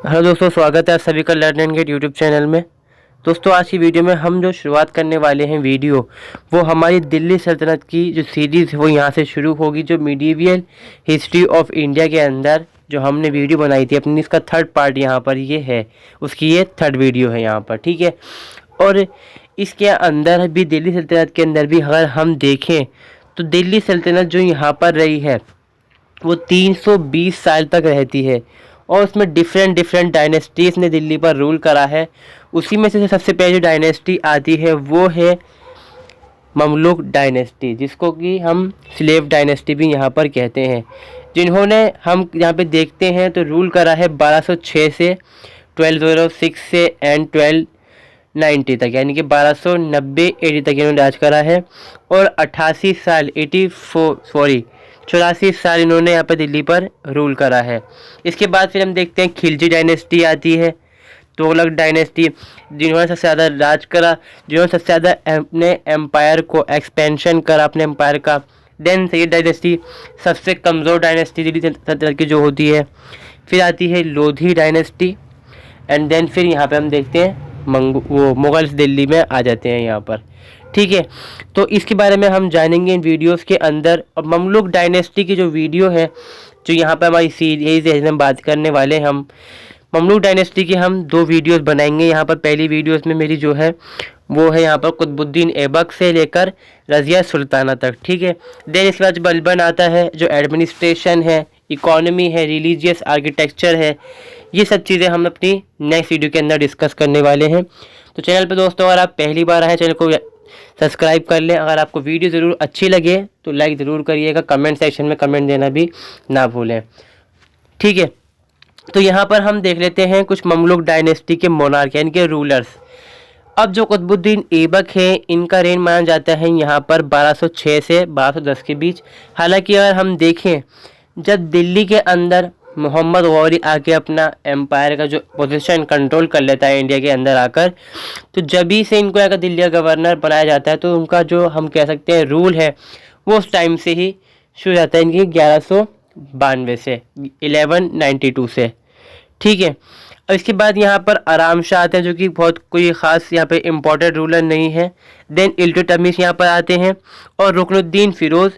Hello दोस्तों, स्वागत है आप सभी का learn and get YouTube channel में। दोस्तों, आज की वीडियो में हम जो शुरुआत करने वाले हैं वीडियो, वो हमारी दिल्ली सल्तनत की जो सीरीज़ है वो यहाँ से शुरू होगी। जो मिडीवियल हिस्ट्री ऑफ इंडिया के अंदर जो हमने वीडियो बनाई थी अपनी, इसका थर्ड पार्ट यहाँ पर ये है, उसकी ये थर्ड वीडियो है यहाँ पर, ठीक है। और इसके अंदर भी दिल्ली सल्तनत के अंदर भी अगर हम देखें तो दिल्ली सल्तनत जो यहाँ पर रही है वो 320 साल तक रहती है और उसमें डिफरेंट डिफरेंट डायनेस्टीज़ ने दिल्ली पर रूल करा है। उसी में से सबसे पहले जो डायनेस्टी आती है वो है ममलूक डायनेस्टी, जिसको कि हम स्लेव डायनेस्टी भी यहाँ पर कहते हैं, जिन्होंने हम यहाँ पे देखते हैं तो रूल करा है 1206 से 1206 से एंड 1290 तक, यानी कि 1290 तक इन्होंने राज करा है। और 88 साल 84 साल इन्होंने यहाँ पर दिल्ली पर रूल करा है। इसके बाद फिर हम देखते हैं खिलजी डायनेस्टी आती है, तुगलक डायनेस्टी, जिन्होंने सबसे ज़्यादा राज करा, जिन्होंने सबसे ज़्यादा अपने एम्पायर को एक्सपेंशन करा अपने एम्पायर का। देन सैयद डायनेस्टी, सबसे कमज़ोर डायनेस्टी दिल्ली सल्तनत की जो होती है। फिर आती है लोधी डायनेस्टी एंड देन फिर यहाँ पे हम देखते हैं वो मुग़ल्स दिल्ली में आ जाते हैं यहाँ पर, ठीक है। तो इसके बारे में हम जानेंगे इन वीडियोस के अंदर। और ममलूक डायनेस्टी की जो वीडियो है, जो यहाँ पर हमारी सीरीज है, हम बात करने वाले हैं हम ममलूक डायनेस्टी की हम 2 वीडियोस बनाएंगे यहाँ पर। पहली वीडियोस में मेरी जो है वो है यहाँ पर कुतुबुद्दीन ऐबक से लेकर रज़िया सुल्ताना तक, ठीक है। देन इसके बाद बलबन आता है, जो एडमिनिस्ट्रेशन है, इकोनॉमी है, रिलीजियस आर्किटेक्चर है, ये सब चीज़ें हम अपनी नेक्स्ट वीडियो के अंदर डिस्कस करने वाले हैं। तो चैनल पर दोस्तों अगर आप पहली बार आए, चैनल को सब्सक्राइब कर लें। अगर आपको वीडियो ज़रूर अच्छी लगे तो लाइक ज़रूर करिएगा, कमेंट सेक्शन में कमेंट देना भी ना भूलें, ठीक है। तो यहाँ पर हम देख लेते हैं कुछ ममलूक डायनेस्टी के मोनार्क यानी कि रूलर्स। अब जो कुतुबुद्दीन ऐबक है, इनका रेन माना जाता है यहाँ पर 1206 से 1210 के बीच। हालांकि अगर हम देखें, जब दिल्ली के अंदर मोहम्मद गौरी आके अपना एम्पायर का जो पोजीशन कंट्रोल कर लेता है इंडिया के अंदर आकर, तो जब ही से इनको अगर दिल्ली का गवर्नर बनाया जाता है, तो उनका जो हम कह सकते हैं रूल है वो उस टाइम से ही शुरू हो जाता है, इनकी 1192 से 1192 से, ठीक है। और इसके बाद यहाँ पर आराम शाह आते हैं, जो कि बहुत कोई ख़ास यहाँ पे इम्पोर्टेंट रूलर नहीं है। देन इल्तुतमिश यहाँ पर आते हैं और रुकनुद्दीन फ़िरोज़,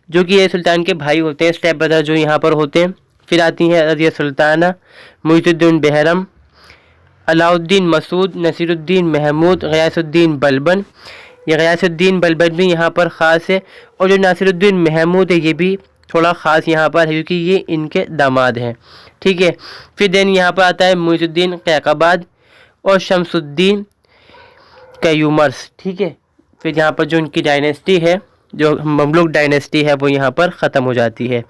जो कि ये सुल्तान के भाई होते हैं, स्टेप ब्रदर जो यहाँ पर होते हैं। फिर आती हैं रज़िया सुल्ताना, मुइज़ुद्दीन बेहरम, अलाउद्दीन मसूद, नसीरुद्दीन महमूद, गयासुद्दीन बलबन। ये गयासुद्दीन बलबन भी यहाँ पर ख़ास है, और जो नासिरुद्दीन महमूद है ये भी थोड़ा ख़ास यहाँ पर है, क्योंकि ये इनके दामाद हैं, ठीक है। फिर देन यहाँ पर आता है मुइज़ुद्दीन कैक़ाबाद और शमसुद्दीन कैयूमर्स, ठीक है। फिर यहाँ पर जो इनकी डायनेस्टी है, जो ममलूक डायनेस्टी है, वो यहाँ पर ख़त्म हो जाती है।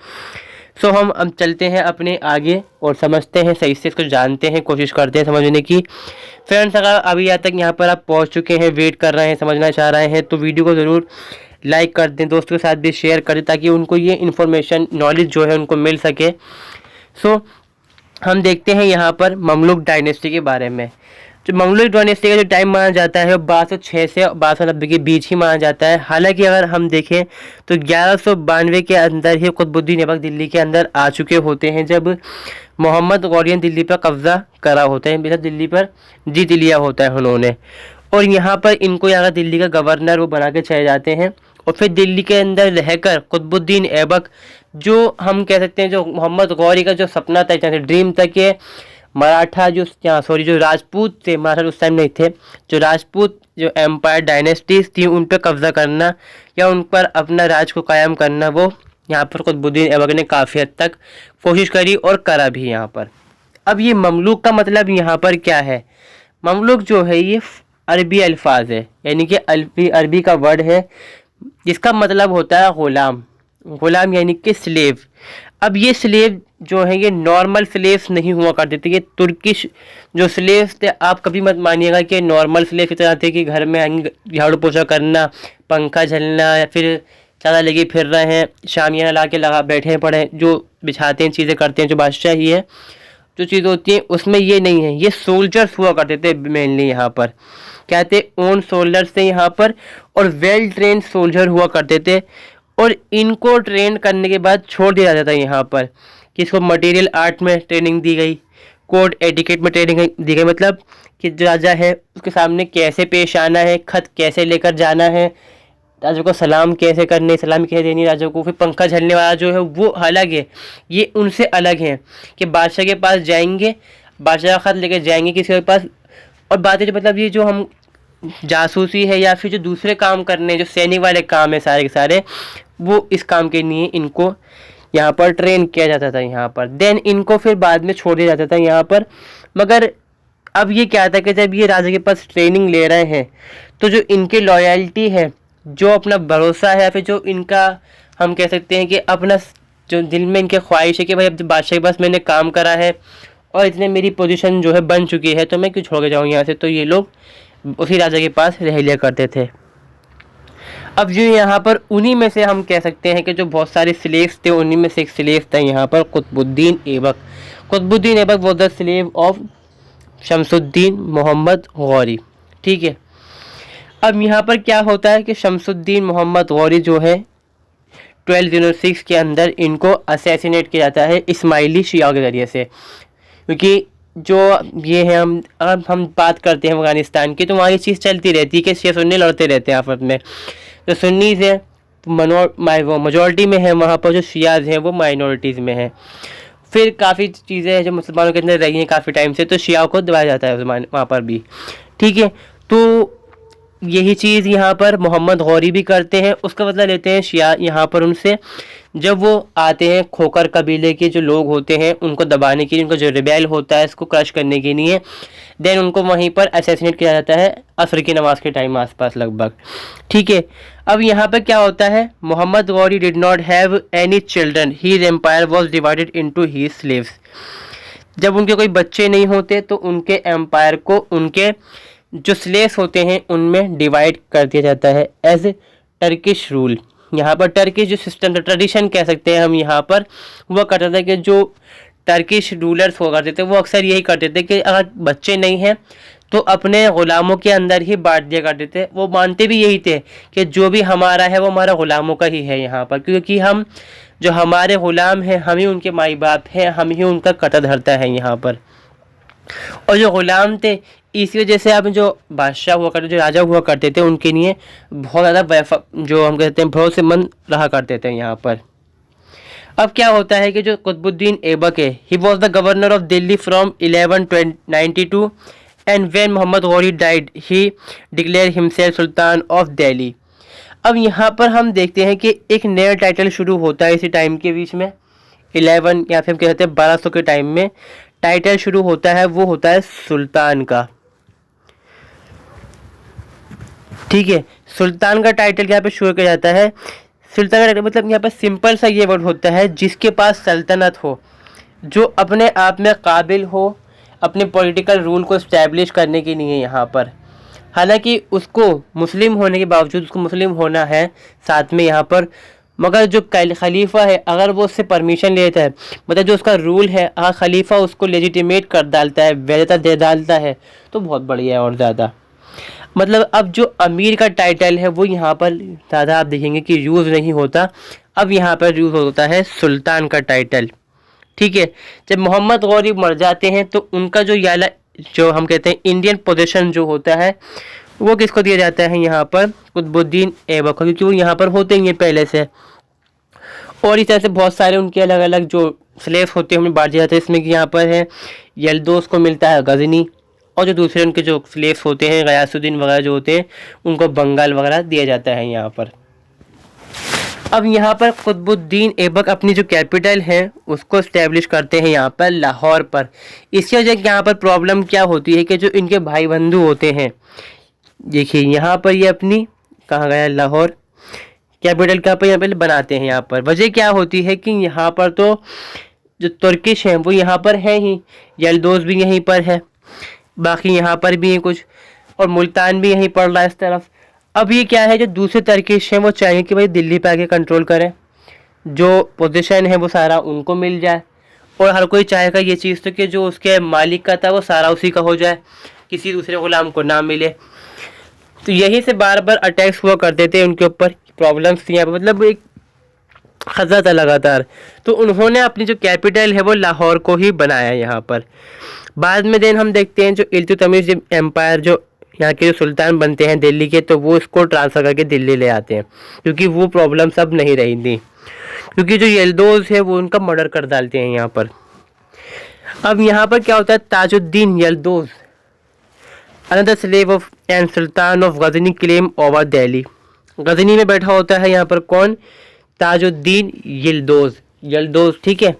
सो हम अब चलते हैं अपने आगे और समझते हैं, सही से इसको जानते हैं, कोशिश करते हैं समझने की। फ्रेंड्स, अगर अभी यहाँ तक यहाँ पर आप पहुँच चुके हैं, वेट कर रहे हैं, समझना चाह रहे हैं, तो वीडियो को ज़रूर लाइक कर दें, दोस्तों के साथ भी शेयर कर दें, ताकि उनको ये इन्फॉर्मेशन नॉलेज जो है उनको मिल सके। सो हम देखते हैं यहाँ पर ममलूक डायनेस्टी के बारे में। जो ममलूक डायनेस्टी का जो टाइम माना जाता है वो 1206 से 1290 के बीच ही माना जाता है। हालांकि अगर हम देखें तो 1192 के अंदर ही कुतुबुद्दीन ऐबक दिल्ली के अंदर आ चुके होते हैं, जब मोहम्मद गौरी ने दिल्ली पर कब्ज़ा करा होता है, मतलब दिल्ली पर जीत लिया होता है उन्होंने। और यहाँ पर इनको यहाँ दिल्ली का गवर्नर वो बना के चले जाते हैं, और फिर दिल्ली के अंदर रहकर कुतुबुद्दीन ऐबक, जो हम कह सकते हैं जो मोहम्मद गौरी का जो सपना था, ड्रीम था कि मराठा जो जो राजपूत थे, मराठा उस टाइम नहीं थे, जो राजपूत जो एम्पायर डायनेस्टीज थी उन पर कब्ज़ा करना या उन पर अपना राज को कायम करना, वो यहाँ पर कुतुबुद्दीन ऐबक ने काफ़ी हद तक कोशिश करी और करा भी यहाँ पर। अब ये ममलूक का मतलब यहाँ पर क्या है? ममलूक जो है ये अरबी अल्फाज है, यानी कि अरबी का वर्ड है, जिसका मतलब होता है ग़ुलाम। ग़ुलाम यानी कि स्लेव। अब ये स्लेव जो है ये नॉर्मल स्लेव्स नहीं हुआ करते थे, ये तुर्किश जो स्लेव्स थे। आप कभी मत मानिएगा कि नॉर्मल स्लेव की तरह थे कि घर में झाड़ू पोछा करना, पंखा झलना, या फिर ज़्यादा लगे फिर रहे हैं, शामियाना ला के लगा बैठे पड़े, जो बिछाते हैं, चीज़ें करते हैं, जो बादशाह ही है जो चीज़ होती है, उसमें ये नहीं है। ये सोल्जर्स हुआ करते थे मेनली यहाँ पर, क्या थे, ओन सोल्जर्स थे यहाँ पर, और वेल ट्रेन सोल्जर हुआ करते थे। और इनको ट्रेन करने के बाद छोड़ दिया जाता था यहाँ पर, कि इसको मटेरियल आर्ट में ट्रेनिंग दी गई, कोड एटिकेट में ट्रेनिंग दी गई, मतलब कि जो राजा है उसके सामने कैसे पेश आना है, खत कैसे लेकर जाना है, राजा को सलाम कैसे करने, सलाम कैसे देनी राजा को। फिर पंखा झलने वाला जो है वो अलग है, ये उनसे अलग है कि बादशाह के पास जाएंगे, बादशाह का खत लेकर जाएंगे किसी के पास। और बात है जो मतलब ये जो हम जासूसी है या फिर जो दूसरे काम करने जो सैनिक वाले काम है सारे के सारे, वो इस काम के लिए इनको यहाँ पर ट्रेन किया जाता था यहाँ पर। देन इनको फिर बाद में छोड़ दिया जाता था यहाँ पर। मगर अब ये क्या था कि जब ये राजा के पास ट्रेनिंग ले रहे हैं तो जो इनकी लॉयल्टी है, जो अपना भरोसा है, या फिर जो इनका हम कह सकते हैं कि अपना जो दिल में इनके ख्वाहिश है कि भाई अब बादशाह के पास मैंने काम करा है और इतने मेरी पोजीशन जो है बन चुकी है तो मैं क्यों छोड़ के जाऊँ यहाँ से, तो ये लोग उसी राजा के पास रह लिया करते थे। अब जो यहाँ पर उन्हीं में से हम कह सकते हैं कि जो बहुत सारे स्लेव्स थे, उन्हीं में से एक स्लेव था यहाँ पर Qutubuddin Aibak. Qutubuddin Aibak was the slave of Shamsuddin Mohammad Ghori. ठीक है, अब यहाँ पर क्या होता है कि शमसुद्दीन मोहम्मद गौरी जो है 1206 के अंदर इनको असैसिनेट किया जाता है इस्माइली शिया के ज़रिए से। क्योंकि जो ये है हम बात करते हैं अफ़गानिस्तान की, तो वहाँ ये चीज़ चलती रहती है कि शिया सुन्नी लड़ते रहते हैं आपस में। तो सुन्नी से मेजॉरिटी में है, वहाँ पर जो शियाज़ हैं वो माइनॉरिटीज़ में हैं। फिर काफ़ी चीज़ें हैं जो मुसलमानों के अंदर रही हैं काफ़ी टाइम से, तो शिया को दबाया जाता है वहाँ पर भी। ठीक है, तो यही चीज़ यहाँ पर मोहम्मद गौरी भी करते हैं। उसका बदला लेते हैं शिया यहाँ पर उनसे, जब वो आते हैं खोकर कबीले के जो लोग होते हैं उनको दबाने के लिए, उनका जो रिबेल होता है इसको क्रश करने के लिए। देन उनको वहीं पर असैसिनेट किया जाता है असर की नमाज के टाइम आसपास लगभग। ठीक है, अब यहाँ पर क्या होता है, Mohammad Ghori did not have any children, his empire was divided into his slaves. जब उनके कोई बच्चे नहीं होते तो उनके एम्पायर को उनके जो स्लेव्स होते हैं उनमें डिवाइड कर दिया जाता है एज टर्किश रूल। यहाँ पर टर्किश जो सिस्टम, ट्रेडिशन कह सकते हैं हम यहाँ पर, वो करता था कि जो टर्किश रूलर्स हुआ करते थे वो अक्सर यही करते थे कि अगर बच्चे नहीं हैं तो अपने ग़ुलामों के अंदर ही बांट दिया करते थे। वो मानते भी यही थे कि जो भी हमारा है वो हमारा ग़ुलामों का ही है यहाँ पर, क्योंकि हम जो हमारे ग़ुलाम हैं हम ही उनके माई बाप हैं, हम ही उनका कटा धरता है यहाँ पर। और जो ग़ुलाम थे इसी वजह से अब जो बादशाह हुआ करते, जो राजा हुआ करते थे, उनके लिए बहुत ज़्यादा जो हम कहते हैं भरोसेमंद रहा करते थे यहाँ पर। अब क्या होता है कि जो कुतुबुद्दीन ऐबक है, he was the governor of Delhi from 1192 and when Mohammad Ghori died he declared himself sultan of Delhi. अब यहाँ पर हम देखते हैं कि एक नया टाइटल शुरू होता है इसी टाइम के बीच में, 11 या फिर हम कहते हैं 1200 के टाइम में टाइटल शुरू होता है, वो होता है सुल्तान का। ठीक है, सुल्तान का टाइटल यहाँ पे शुरू किया जाता है। सुल्तान का टाइटल मतलब यहाँ पर सिंपल सा ये वर्ड होता है, जिसके पास सल्तनत हो, जो अपने आप में काबिल हो अपने पॉलिटिकल रूल को इस्टेब्लिश करने के लिए यहाँ पर। हालांकि उसको मुस्लिम होने के बावजूद उसको मुस्लिम होना है साथ में यहाँ पर, मगर जो खलीफा है अगर वो उससे परमिशन लेता है, मतलब जो उसका रूल है, अगर खलीफा उसको लेजिटिमेट कर डालता है, वैधता दे डालता है, तो बहुत बढ़िया है और ज़्यादा। मतलब अब जो अमीर का टाइटल है वो यहाँ पर ज़्यादा आप देखेंगे कि यूज़ नहीं होता, अब यहाँ पर यूज़ होता है सुल्तान का टाइटल। ठीक है, जब मोहम्मद गौरी मर जाते हैं तो उनका जो याला जो हम कहते हैं इंडियन पोजीशन जो होता है वो किसको दिया जाता है यहाँ पर, कुतुबुद्दीन ऐबक को, क्योंकि वो यहाँ पर होते ही हैं पहले से। और इस तरह से बहुत सारे उनके अलग अलग जो स्लेव्स होते हैं उन्हें बांट दिया जाता है। इसमें कि यहाँ पर है यलदोस को मिलता है गजनी, और जो दूसरे उनके जो स्लेव्स होते हैं गयासुद्दीन वगैरह जो होते हैं उनको बंगाल वगैरह दिया जाता है यहाँ पर। अब यहाँ पर कुतुबुद्दीन ऐबक अपनी जो कैपिटल है उसको इस्टेब्लिश करते हैं यहाँ पर लाहौर पर। इसकी वजह से यहाँ पर प्रॉब्लम क्या होती है कि जो इनके भाई बंधु होते हैं, देखिए यहाँ पर ये अपनी कहाँ गया लाहौर कैपिटल कहाँ पर यहाँ पर बनाते हैं। यहाँ पर वजह क्या होती है कि यहाँ पर तो जो तुर्किश हैं वो यहाँ पर है ही, यलदोस भी यहीं पर है, बाकी यहाँ पर भी है कुछ, और मुल्तान भी यहीं पड़ रहा है इस तरफ। अब ये क्या है, जो दूसरे तर्किश हैं वो चाहिए कि भाई दिल्ली पे आके कंट्रोल करें, जो पोजीशन है वो सारा उनको मिल जाए, और हर कोई चाहेगा ये चीज़ तो कि जो उसके मालिक का था वो सारा उसी का हो जाए, किसी दूसरे गुलाम को ना मिले। तो यहीं से बार बार अटैक्स हुआ करते थे उनके ऊपर, प्रॉब्लम्स थी यहाँ पर, मतलब एक खतरा था लगातार। तो उन्होंने अपनी जो कैपिटल है वो लाहौर को ही बनाया यहाँ पर। बाद में देन हम देखते हैं जो इल्तुतमिश एम्पायर जो यहाँ के जो सुल्तान बनते हैं दिल्ली के, तो वो इसको ट्रांसफ़र करके दिल्ली ले आते हैं, क्योंकि वो प्रॉब्लम सब नहीं रही थी, क्योंकि जो यल्दोज है वो उनका मर्डर कर डालते हैं यहाँ पर। अब यहाँ पर क्या होता है, Tajuddin Yalduz another slave of and sultan of Ghazni claim over Delhi. Ghazni में बैठा होता है यहाँ पर कौन, ताजुद्दीन यल्दोज, ठीक है।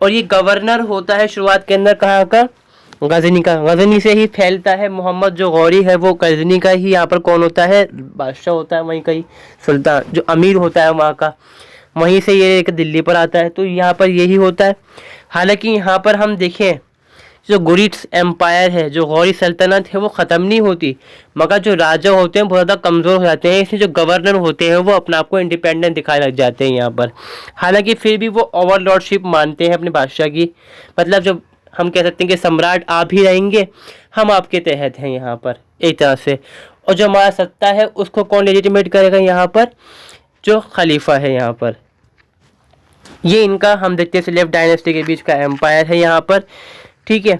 और ये गवर्नर होता है शुरुआत के अंदर कहाँ का, गजनी का। गजनी से ही फैलता है, मोहम्मद जो गौरी है वो गजनी का ही यहाँ पर कौन होता है, बादशाह होता है, वहीं का ही सुल्तान जो अमीर होता है वहाँ का, वहीं से ये एक दिल्ली पर आता है। तो यहाँ पर यही होता है। हालांकि यहाँ पर हम देखें जो गुरिट्स एम्पायर है, जो गौरी सल्तनत है, वो ख़त्म नहीं होती, मगर जो राजा होते हैं बहुत ज़्यादा कमज़ोर हो जाते हैं, इसलिए जो गवर्नर होते हैं वो अपने आप को इंडिपेंडेंट दिखाने लग जाते हैं यहाँ पर। हालांकि फिर भी वो ओवरलॉर्डशिप मानते हैं अपने बादशाह की, मतलब जब हम कह सकते हैं कि सम्राट आप ही रहेंगे, हम आपके तहत हैं यहाँ पर एक तरह से। और जो हमारा सत्ता है उसको कौन लेजिटिमेट करेगा यहाँ पर, जो खलीफा है यहाँ पर। ये इनका हम देखते हैं स्लेव डायनेस्टी के बीच का एम्पायर है यहाँ पर, ठीक है।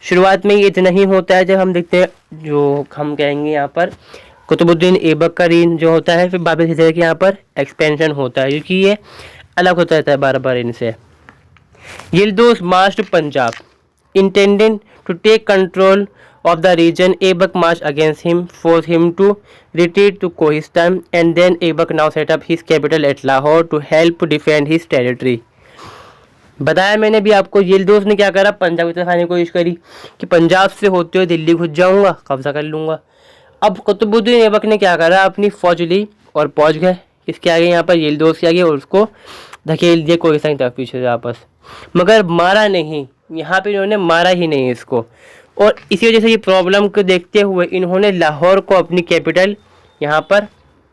शुरुआत में ये इतना ही होता है, जब हम देखते हैं जो हम कहेंगे यहाँ पर कुतुबुद्दीन ऐबक का रीन जो होता है, फिर बाबर धीरे कि यहाँ पर एक्सपेंशन होता है, क्योंकि ये अलग होता रहता है बार बार इनसे। Yalduz march to Punjab intended to take control of the region. Aibak marched against him, forced him to retreat to Kohistan, and then Aibak now set up his capital at Lahore to help defend his territory. बताया मैंने भी आपको, यल्दोज ने क्या करा, पंजाब की तरफ आने की कोशिश करी कि पंजाब से होते हुए दिल्ली घुस जाऊंगा, कब्जा कर लूंगा। अब कुतुबुद्दीन ऐबक ने क्या करा, अपनी फौज ली और पहुंच गए किसके आगे, यहाँ पर यल्दोज के आगे, और उसको धकेल दिया कोहिस्तान की तरफ पीछे से वापस, मगर मारा नहीं। यहाँ पे इन्होंने मारा ही नहीं इसको, और इसी वजह से ये प्रॉब्लम को देखते हुए इन्होंने लाहौर को अपनी कैपिटल यहाँ पर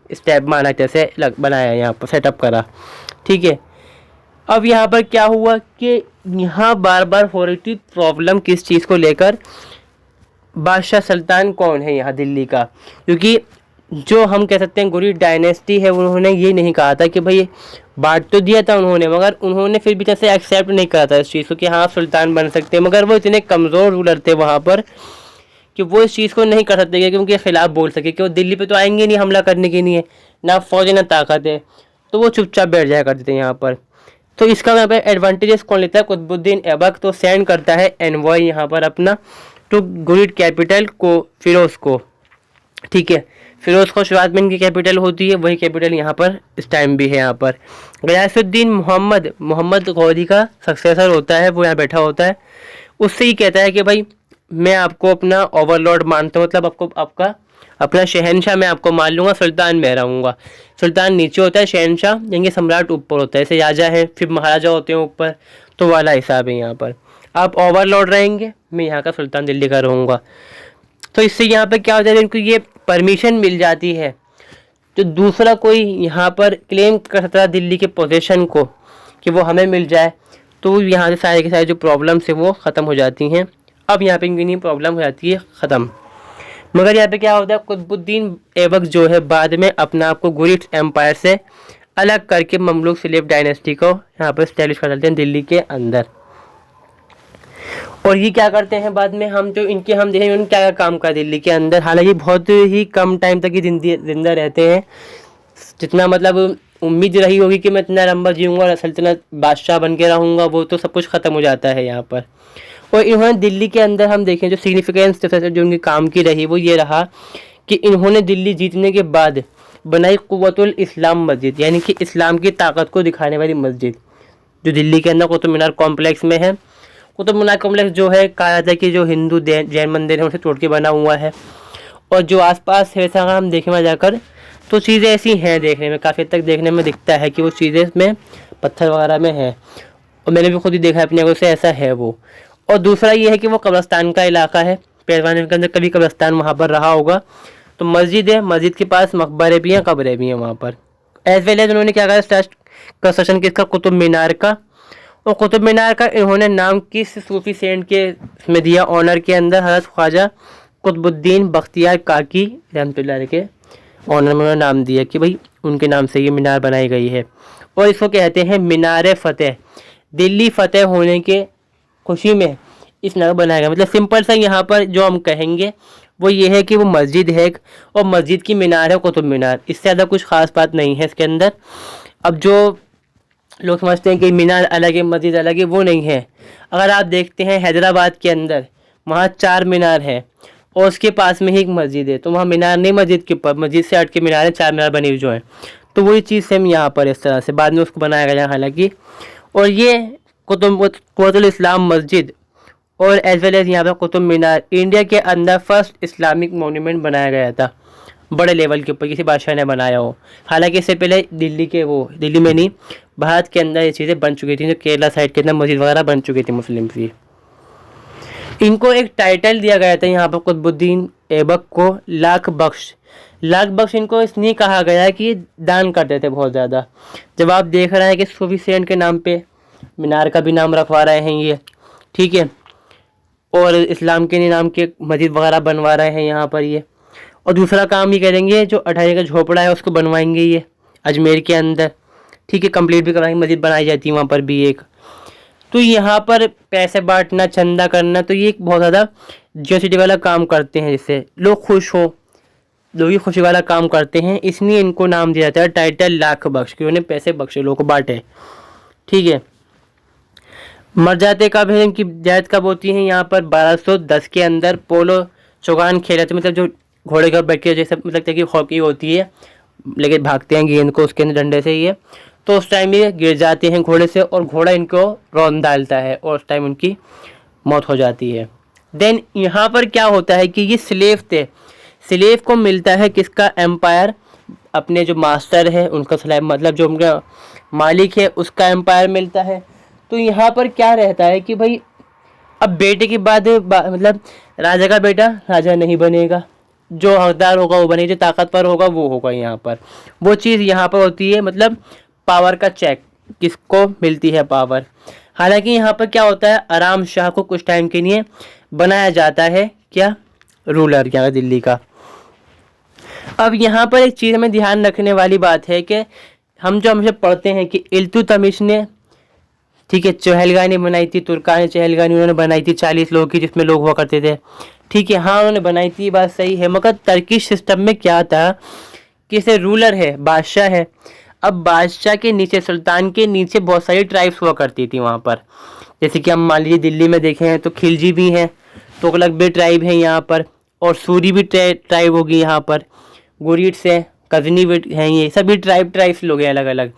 स्टेप माना, जैसे बनाया, यहाँ पर सेटअप करा, ठीक है। अब यहाँ पर क्या हुआ कि यहाँ बार बार हो रही थी प्रॉब्लम किस चीज़ को लेकर, बादशाह सुल्तान कौन है यहाँ दिल्ली का, क्योंकि जो हम कह सकते हैं गुरिद डायनेस्टी है, उन्होंने ये नहीं कहा था कि भाई बांट तो दिया था उन्होंने, मगर उन्होंने फिर भी जैसे एक्सेप्ट नहीं करा था इस चीज़ को कि हाँ सुल्तान बन सकते हैं, मगर वो इतने कमज़ोर रूलर थे वहाँ पर कि वो इस चीज़ को नहीं कर सकते कि उनके खिलाफ़ बोल सके, कि वो दिल्ली पे तो आएंगे नहीं हमला करने के लिए, ना फौज ना ताकत है, तो वो चुपचाप बैठ जाया करते थे यहाँ पर। तो इसका यहाँ पर एडवांटेजेस कौन लेता है, कुतुबुद्दीन ऐबक, तो सेंड करता है एनवॉय यहाँ पर अपना टू गुरिद कैपिटल को, फिरोज़ को, ठीक है। फिरोज़ को शुरुआत में इनकी कैपिटल होती है, वही कैपिटल यहाँ पर इस टाइम भी है यहाँ पर। गयासुद्दीन मोहम्मद गौरी का सक्सेसर होता है, वो यहाँ बैठा होता है, उससे ही कहता है कि भाई मैं आपको अपना ओवरलॉर्ड मानता हूँ, मतलब आपको आपका अपना शहनशाह मैं आपको मान लूँगा, सुल्तान मैं रहूँगा। सुल्तान नीचे होता है, शहनशाह यानी सम्राट ऊपर होता है, जैसे राजा है फिर महाराजा होते हैं ऊपर, तो वाला हिसाब है यहाँ पर। आप ओवरलॉर्ड रहेंगे, मैं यहाँ का सुल्तान दिल्ली का रहूँगा। तो इससे यहाँ पर क्या होता है, इनको ये परमिशन मिल जाती है, तो दूसरा कोई यहाँ पर क्लेम कर सकता है दिल्ली के पोजीशन को कि वो हमें मिल जाए, तो यहाँ से सारे के सारे जो प्रॉब्लम्स है वो ख़त्म हो जाती हैं। अब यहाँ पे इनकी प्रॉब्लम हो जाती है ख़त्म। मगर यहाँ पे क्या होता है, कुतुबुद्दीन ऐबक जो है बाद में अपने आप को गुरिद एम्पायर से अलग करके ममलूक स्लेव डायनेस्टी को यहाँ पर स्टैब्लिश कर देते हैं दिल्ली के अंदर। और ये क्या करते हैं बाद में, हम जो इनके हम देखेंगे उन्होंने क्या काम करा दिल्ली के अंदर। हालांकि बहुत ही कम टाइम तक ही जिंदा रहते हैं, जितना मतलब उम्मीद रही होगी कि मैं इतना लंबा जीऊँगा और सल्तनत बादशाह बन के रहूँगा, वो तो सब कुछ ख़त्म हो जाता है यहाँ पर। और इन्होंने दिल्ली के अंदर हम देखें जो सिग्निफिकेंस जो उनके काम की रही वो ये रहा कि इन्होंने दिल्ली जीतने के बाद बनाई कुव्वतुल इस्लाम मस्जिद, यानी कि इस्लाम की ताकत को दिखाने वाली मस्जिद, जो दिल्ली के अंदर कुतुब मीनार कॉम्प्लेक्स में है। कुतुब मीनार कॉम्प्लेक्स जो है कहा जाता है कि जो हिंदू जैन मंदिर है उनसे तोड़ के बना हुआ है, और जो आसपास है वैसा हम देखें वहाँ जाकर तो चीज़ें ऐसी हैं, देखने में काफ़ी हद तक देखने में दिखता है कि वो चीज़ें में पत्थर वगैरह में है, और मैंने भी खुद ही देखा है अपने आंखों से ऐसा है वो। और दूसरा ये है कि वो कब्रस्तान का इलाका है, पैरवान के अंदर कभी कब्रस्तान वहाँ पर रहा होगा, तो मस्जिद है, मस्जिद के पास मकबरे भी हैं, कब्रें भी हैं वहाँ पर। एज वेल एज उन्होंने क्या कहा स्टार्ट कंस्ट्रक्शन किसका, कुतुब मीनार का। और कुतुब मीनार का इन्होंने नाम किस सूफी सेंट के में दिया, ऑनर के अंदर हज़रत ख्वाजा कुतुबुद्दीन बख्तियार काकी रहमतुल्लाह के ऑनर में उन्होंने नाम दिया कि भाई उनके नाम से ये मीनार बनाई गई है। और इसको कहते हैं मीनार फ़तेह। दिल्ली फ़तेह होने के खुशी में इस नगर बनाया गया। मतलब सिंपल सा यहाँ पर जो हम कहेंगे वो ये है कि वो मस्जिद है और मस्जिद की मीनार है कुतुब मीनार, इससे ज़्यादा कुछ खास बात नहीं है इसके अंदर। अब जो लोग समझते हैं कि मीनार अलग है मस्जिद अलग है, वो नहीं है। अगर आप देखते हैं हैदराबाद के अंदर वहाँ 4 मीनार है और उसके पास में ही एक मस्जिद है, तो वहाँ मीनार नहीं मस्जिद के ऊपर, मस्जिद से हट के मीनार है, 4 मीनार बनी हुई जो है। तो वही चीज़ सेम यहाँ पर इस तरह से बाद में उसको बनाया गया हालांकि। और ये कुतुब इस्लाम मस्जिद और एज वेल एज यहाँ पर कुतुब मीनार इंडिया के अंदर फर्स्ट इस्लामिक मोन्यूमेंट बनाया गया था बड़े लेवल के ऊपर, किसी बादशाह ने बनाया हो। हालांकि इससे पहले दिल्ली में नहीं, भारत के अंदर ये चीज़ें बन चुकी थी, जो केरला साइड के अंदर मस्जिद वगैरह बन चुकी थी मुस्लिम की। इनको एक टाइटल दिया गया था यहाँ पर कुतुबुद्दीन ऐबक को, लाख बख्श इनको इसलिए कहा गया है कि ये दान करते थे बहुत ज़्यादा। जब आप देख रहे हैं कि सूफी सेंट के नाम पे मीनार का भी नाम रखवा रहे हैं ये, ठीक है, और इस्लाम के नाम के मस्जिद वगैरह बनवा रहे हैं यहाँ पर ये। और दूसरा काम ये करेंगे, जो 28 का झोपड़ा है उसको बनवाएंगे ये अजमेर के अंदर, ठीक है, कंप्लीट भी कराएंगे, मस्जिद बनाई जाती है वहाँ पर भी एक। तो यहाँ पर पैसे बांटना, चंदा करना, तो ये एक बहुत ज़्यादा जेनोसिटी वाला काम करते हैं, जिससे लोग खुश हो, लोग ही खुशी वाला काम करते हैं, इसलिए इनको नाम दिया जाता है टाइटल लाख बख्श, कि उन्होंने पैसे बख्शे, लोगों को बांटे, ठीक है। मर जाते कब है, इनकी जायद कब होती है, यहाँ पर 1210 के अंदर पोलो चौगान खेला था, मतलब जो घोड़े के बैठ के जैसे मतलब कि हॉकी होती है, लेकिन भागते हैं गेंद को उसके अंदर डंडे से ये, तो उस टाइम ये गिर जाते हैं घोड़े से और घोड़ा इनको रौंद डालता है और उस टाइम उनकी मौत हो जाती है। देन यहाँ पर क्या होता है कि ये स्लेव थे, स्लेव को मिलता है किसका, एम्पायर, अपने जो मास्टर है उनका स्लेव, मतलब जो उनका मालिक है उसका एम्पायर मिलता है। तो यहाँ पर क्या रहता है कि भाई अब बेटे के बाद मतलब राजा का बेटा राजा नहीं बनेगा, जो हकदार होगा वो बनेगा, जो ताकतवर होगा वो होगा। यहाँ पर वो चीज़ यहाँ पर होती है, मतलब पावर का चेक, किसको मिलती है पावर। हालांकि यहाँ पर क्या होता है, आराम शाह को कुछ टाइम के लिए बनाया जाता है क्या, रूलर क्या दिल्ली का। अब यहाँ पर एक चीज़ हमें ध्यान रखने वाली बात है कि हम जो हमसे पढ़ते हैं कि इल्तुतमिश ने, ठीक है, चहलगानी बनाई थी, तुर्कान चहलगानी उन्होंने बनाई थी 40 लोगों की, जिसमें लोग हुआ करते थे, ठीक है, हाँ उन्होंने बनाई थी, बात सही है। मगर टर्किश सिस्टम में क्या था कि इसे रूलर है, बादशाह है, अब बादशाह के नीचे, सुल्तान के नीचे बहुत सारी ट्राइब्स हुआ करती थी वहाँ पर। जैसे कि हम मान लीजिए दिल्ली में देखें हैं तो खिलजी भी हैं, तुगलक भी ट्राइब है यहाँ पर, और सूरी भी ट्राइब होगी यहाँ पर, गुरीट्स हैं, कजनी भी हैं, ये सभी ट्राइब्स लोग हैं अलग अलग।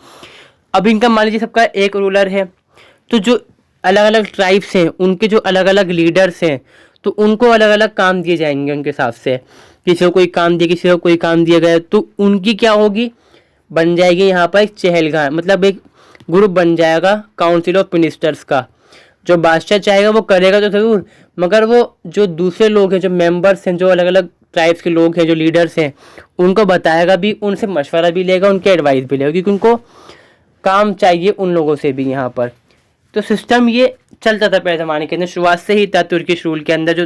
अब इनका मान लीजिए सबका एक रूलर है, तो जो अलग अलग ट्राइब्स हैं उनके जो अलग अलग लीडर्स हैं, तो उनको अलग अलग काम दिए जाएंगे उनके हिसाब से, किसी को कोई काम दिया, किसी को कोई काम दिया गया, तो उनकी क्या होगी, बन जाएगी यहाँ पर एक चहलगाह, मतलब एक ग्रुप बन जाएगा काउंसिल ऑफ मिनिस्टर्स का। जो बादशाह चाहेगा वो करेगा तो ज़रूर, मगर वो जो दूसरे लोग हैं, जो मेंबर्स हैं, जो अलग अलग ट्राइब्स के लोग हैं, जो लीडर्स हैं, उनको बताएगा भी, उनसे मशवरा भी लेगा, उनके एडवाइस भी लेगा, क्योंकि उनको काम चाहिए उन लोगों से भी यहाँ पर। तो सिस्टम ये चलता था पहले ज़माने के अंदर, शुरुआत से ही था तुर्किश रूल के अंदर।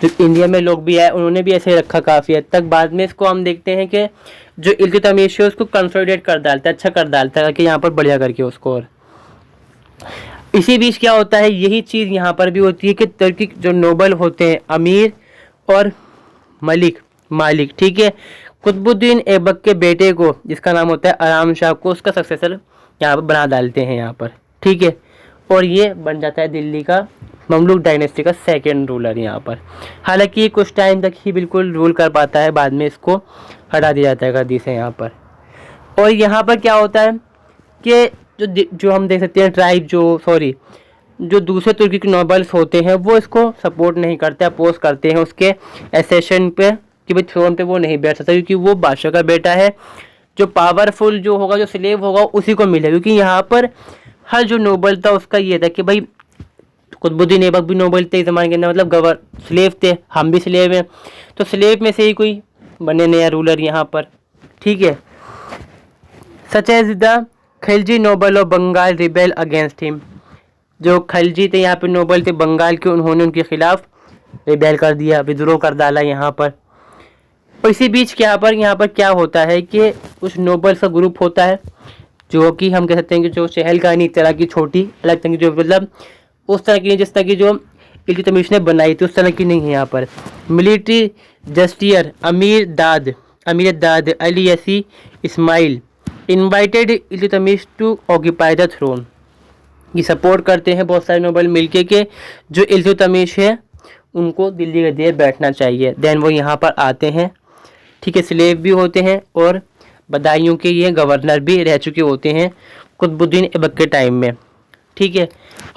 जो इंडिया में लोग भी आए उन्होंने भी ऐसे रखा काफ़ी हद तक। बाद में इसको हम देखते हैं कि जो इल्तुतमिश है उसको कंसोलिडेट कर डालता है, अच्छा कर डालता है कि यहाँ पर बढ़िया करके उसको। और इसी बीच क्या होता है, यही चीज़ यहाँ पर भी होती है कि तुर्की जो नोबल होते हैं, अमीर और मालिक, ठीक है, कुतुबुद्दीन ऐबक के बेटे को, जिसका नाम होता है आराम शाह को, उसका सक्सेसर यहाँ पर बना डालते हैं यहाँ पर, ठीक है, और ये बन जाता है दिल्ली का ममलूक डायनेस्टी का सेकंड रूलर यहाँ पर। हालांकि कुछ टाइम तक ही बिल्कुल रूल कर पाता है, बाद में इसको हटा दिया जाता है गद्दी से यहाँ पर। और यहाँ पर क्या होता है कि जो हम देख सकते हैं ट्राइब, जो दूसरे तुर्की के नोबल्स होते हैं वो इसको सपोर्ट नहीं करते, अपोज करते हैं उसके एसेशन पे कि भाई थ्रोन पे वो नहीं बैठ सकता, क्योंकि वो बादशाह का बेटा है। जो पावरफुल जो होगा, जो स्लेव होगा, उसी को मिलेगा, क्योंकि यहाँ पर हर जो नोबल था उसका ये था कि भाई कुतुबुद्दीन ऐबक भी नोबल थे इस ज़माने के अंदर, मतलब स्लेव थे, हम भी स्लेव हैं, तो स्लेव में से ही कोई बने नया रूलर यहाँ पर, ठीक है। Such as the Khilji noble of Bengal rebel against him, जो खिलजी थे यहाँ पे नोबल थे बंगाल के, उन्होंने उनके खिलाफ रिबेल कर दिया, विद्रोह कर डाला यहाँ पर। और इसी बीच यहाँ पर क्या होता है कि कुछ नोबल्स का ग्रुप होता है, जो कि हम कह सकते हैं कि जो चहलगानी तरह की छोटी अलग तरह की, जो मतलब उस तरह की जिस तरह की जो इल्तुतमिश ने बनाई थी उस तरह की नहीं है यहाँ पर। मिलिट्री जस्टियर अमीर दाद अली यसी Ismail invited Iltutmish to occupy the throne. ये सपोर्ट करते हैं बहुत सारे नोबल मिलके के जो इल्तुतमिश है उनको दिल्ली के लिए बैठना चाहिए। देन वो यहाँ पर आते हैं, ठीक है, स्लेव भी होते हैं और बदायूं के ये गवर्नर भी रह चुके होते हैं कुतुबुद्दीन ऐबक के टाइम में, ठीक है।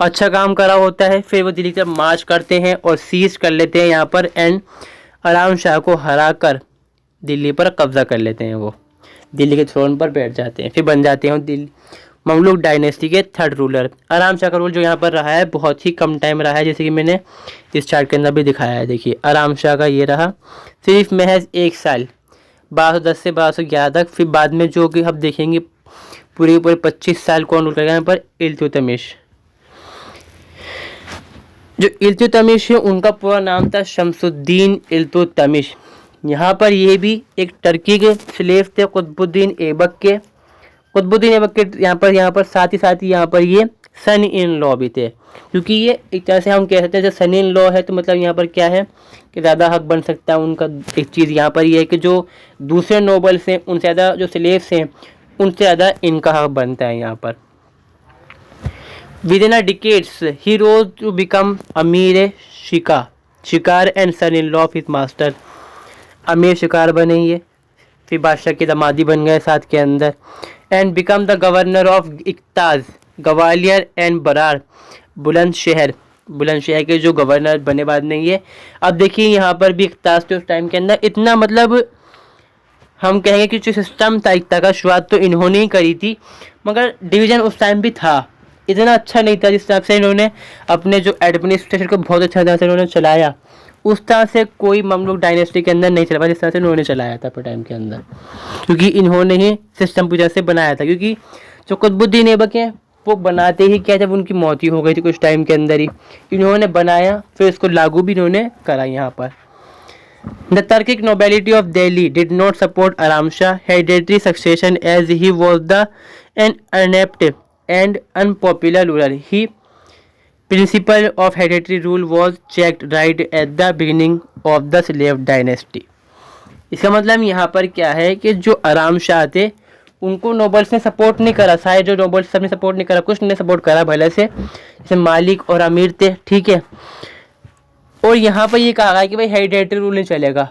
अच्छा काम करा होता है। फिर वो दिल्ली की तरफ मार्च करते हैं और सीज कर लेते हैं यहाँ पर एंड आराम शाह को हरा कर दिल्ली पर कब्जा कर लेते हैं। वो दिल्ली के थ्रोन पर बैठ जाते हैं, फिर बन जाते हैं दिल्ली ममलूक डायनेस्टी के थर्ड रूलर। आराम शाह का रूल जो यहाँ पर रहा है बहुत ही कम टाइम रहा है, जैसे कि मैंने इस चार्ट के अंदर भी दिखाया है। देखिए आराम शाह का ये रहा सिर्फ महज 1 साल 1210 से 1211 तक। फिर बाद में जो कि अब देखेंगे पूरे 25 साल कौन रूल करेगा यहाँ पर, इल्तुतमिश। जो इल्तुतमिश है उनका पूरा नाम था शमसुद्दीन इल्तुतमिश। यहाँ पर ये भी एक टर्की के स्लेव थे कुतुबुद्दीन ऐबक के यहाँ पर साथ ही यहाँ पर ये सन इन लॉ भी थे, क्योंकि ये एक तरह से हम कह सकते हैं जैसे सन इन लॉ है तो मतलब यहाँ पर क्या है कि ज़्यादा हक बन सकता है उनका। एक चीज़ यहाँ पर ये है कि जो दूसरे नोबल्स हैं उनसे ज़्यादा जो स्लेव्स हैं उनसे ज़्यादा इनका हक बनता है यहाँ पर। Within a decades he rose to become Amir Shikar and son in law of his master. अमीर शिकार बने ये, फिर बादशाह की दामादी बन गए साथ के अंदर। And become the governor of iqtas Gwalior and Berar Bulandshahr के जो गवर्नर बने बाद में ये। अब देखिए यहाँ पर भी इक्ताज थे उस टाइम के अंदर, इतना मतलब हम कहेंगे कि जो सिस्टम था एकता का शुरुआत तो इन्होंने ही करी थी, मगर डिवीज़न उस टाइम भी था, इतना अच्छा नहीं था जिस तरह से इन्होंने अपने जो एडमिनिस्ट्रेशन को बहुत अच्छा तरह से इन्होंने चलाया। उस तरह से कोई ममलूक डायनेस्टी के अंदर नहीं चला पाया जिस तरह से इन्होंने चलाया था अपने टाइम के अंदर, क्योंकि इन्होंने ही सिस्टम पूरी तरह से बनाया था। क्योंकि जो कुतुबुद्दीन ऐबक हैं वो बनाते ही क्या, जब उनकी मौत ही हो गई थी कुछ टाइम के अंदर ही इन्होंने बनाया, फिर उसको लागू भी इन्होंने करा यहाँ पर। The Turkic nobility of Delhi did not support Aram Shah hereditary succession as he was the an inept and unpopular ruler. He principle of hereditary rule was checked right at the beginning of the slave dynasty. इसका मतलब यहाँ पर क्या है कि जो आराम शाह थे उनको नोबल्स ने सपोर्ट नहीं करा, सारे जो नोबल्स सब ने सपोर्ट नहीं करा, कुछ ने सपोर्ट करा भले से, जैसे मालिक और अमीर थे, ठीक है। और यहाँ पर ये कहा गया कि भाई हेरिडेटरी रूल नहीं चलेगा,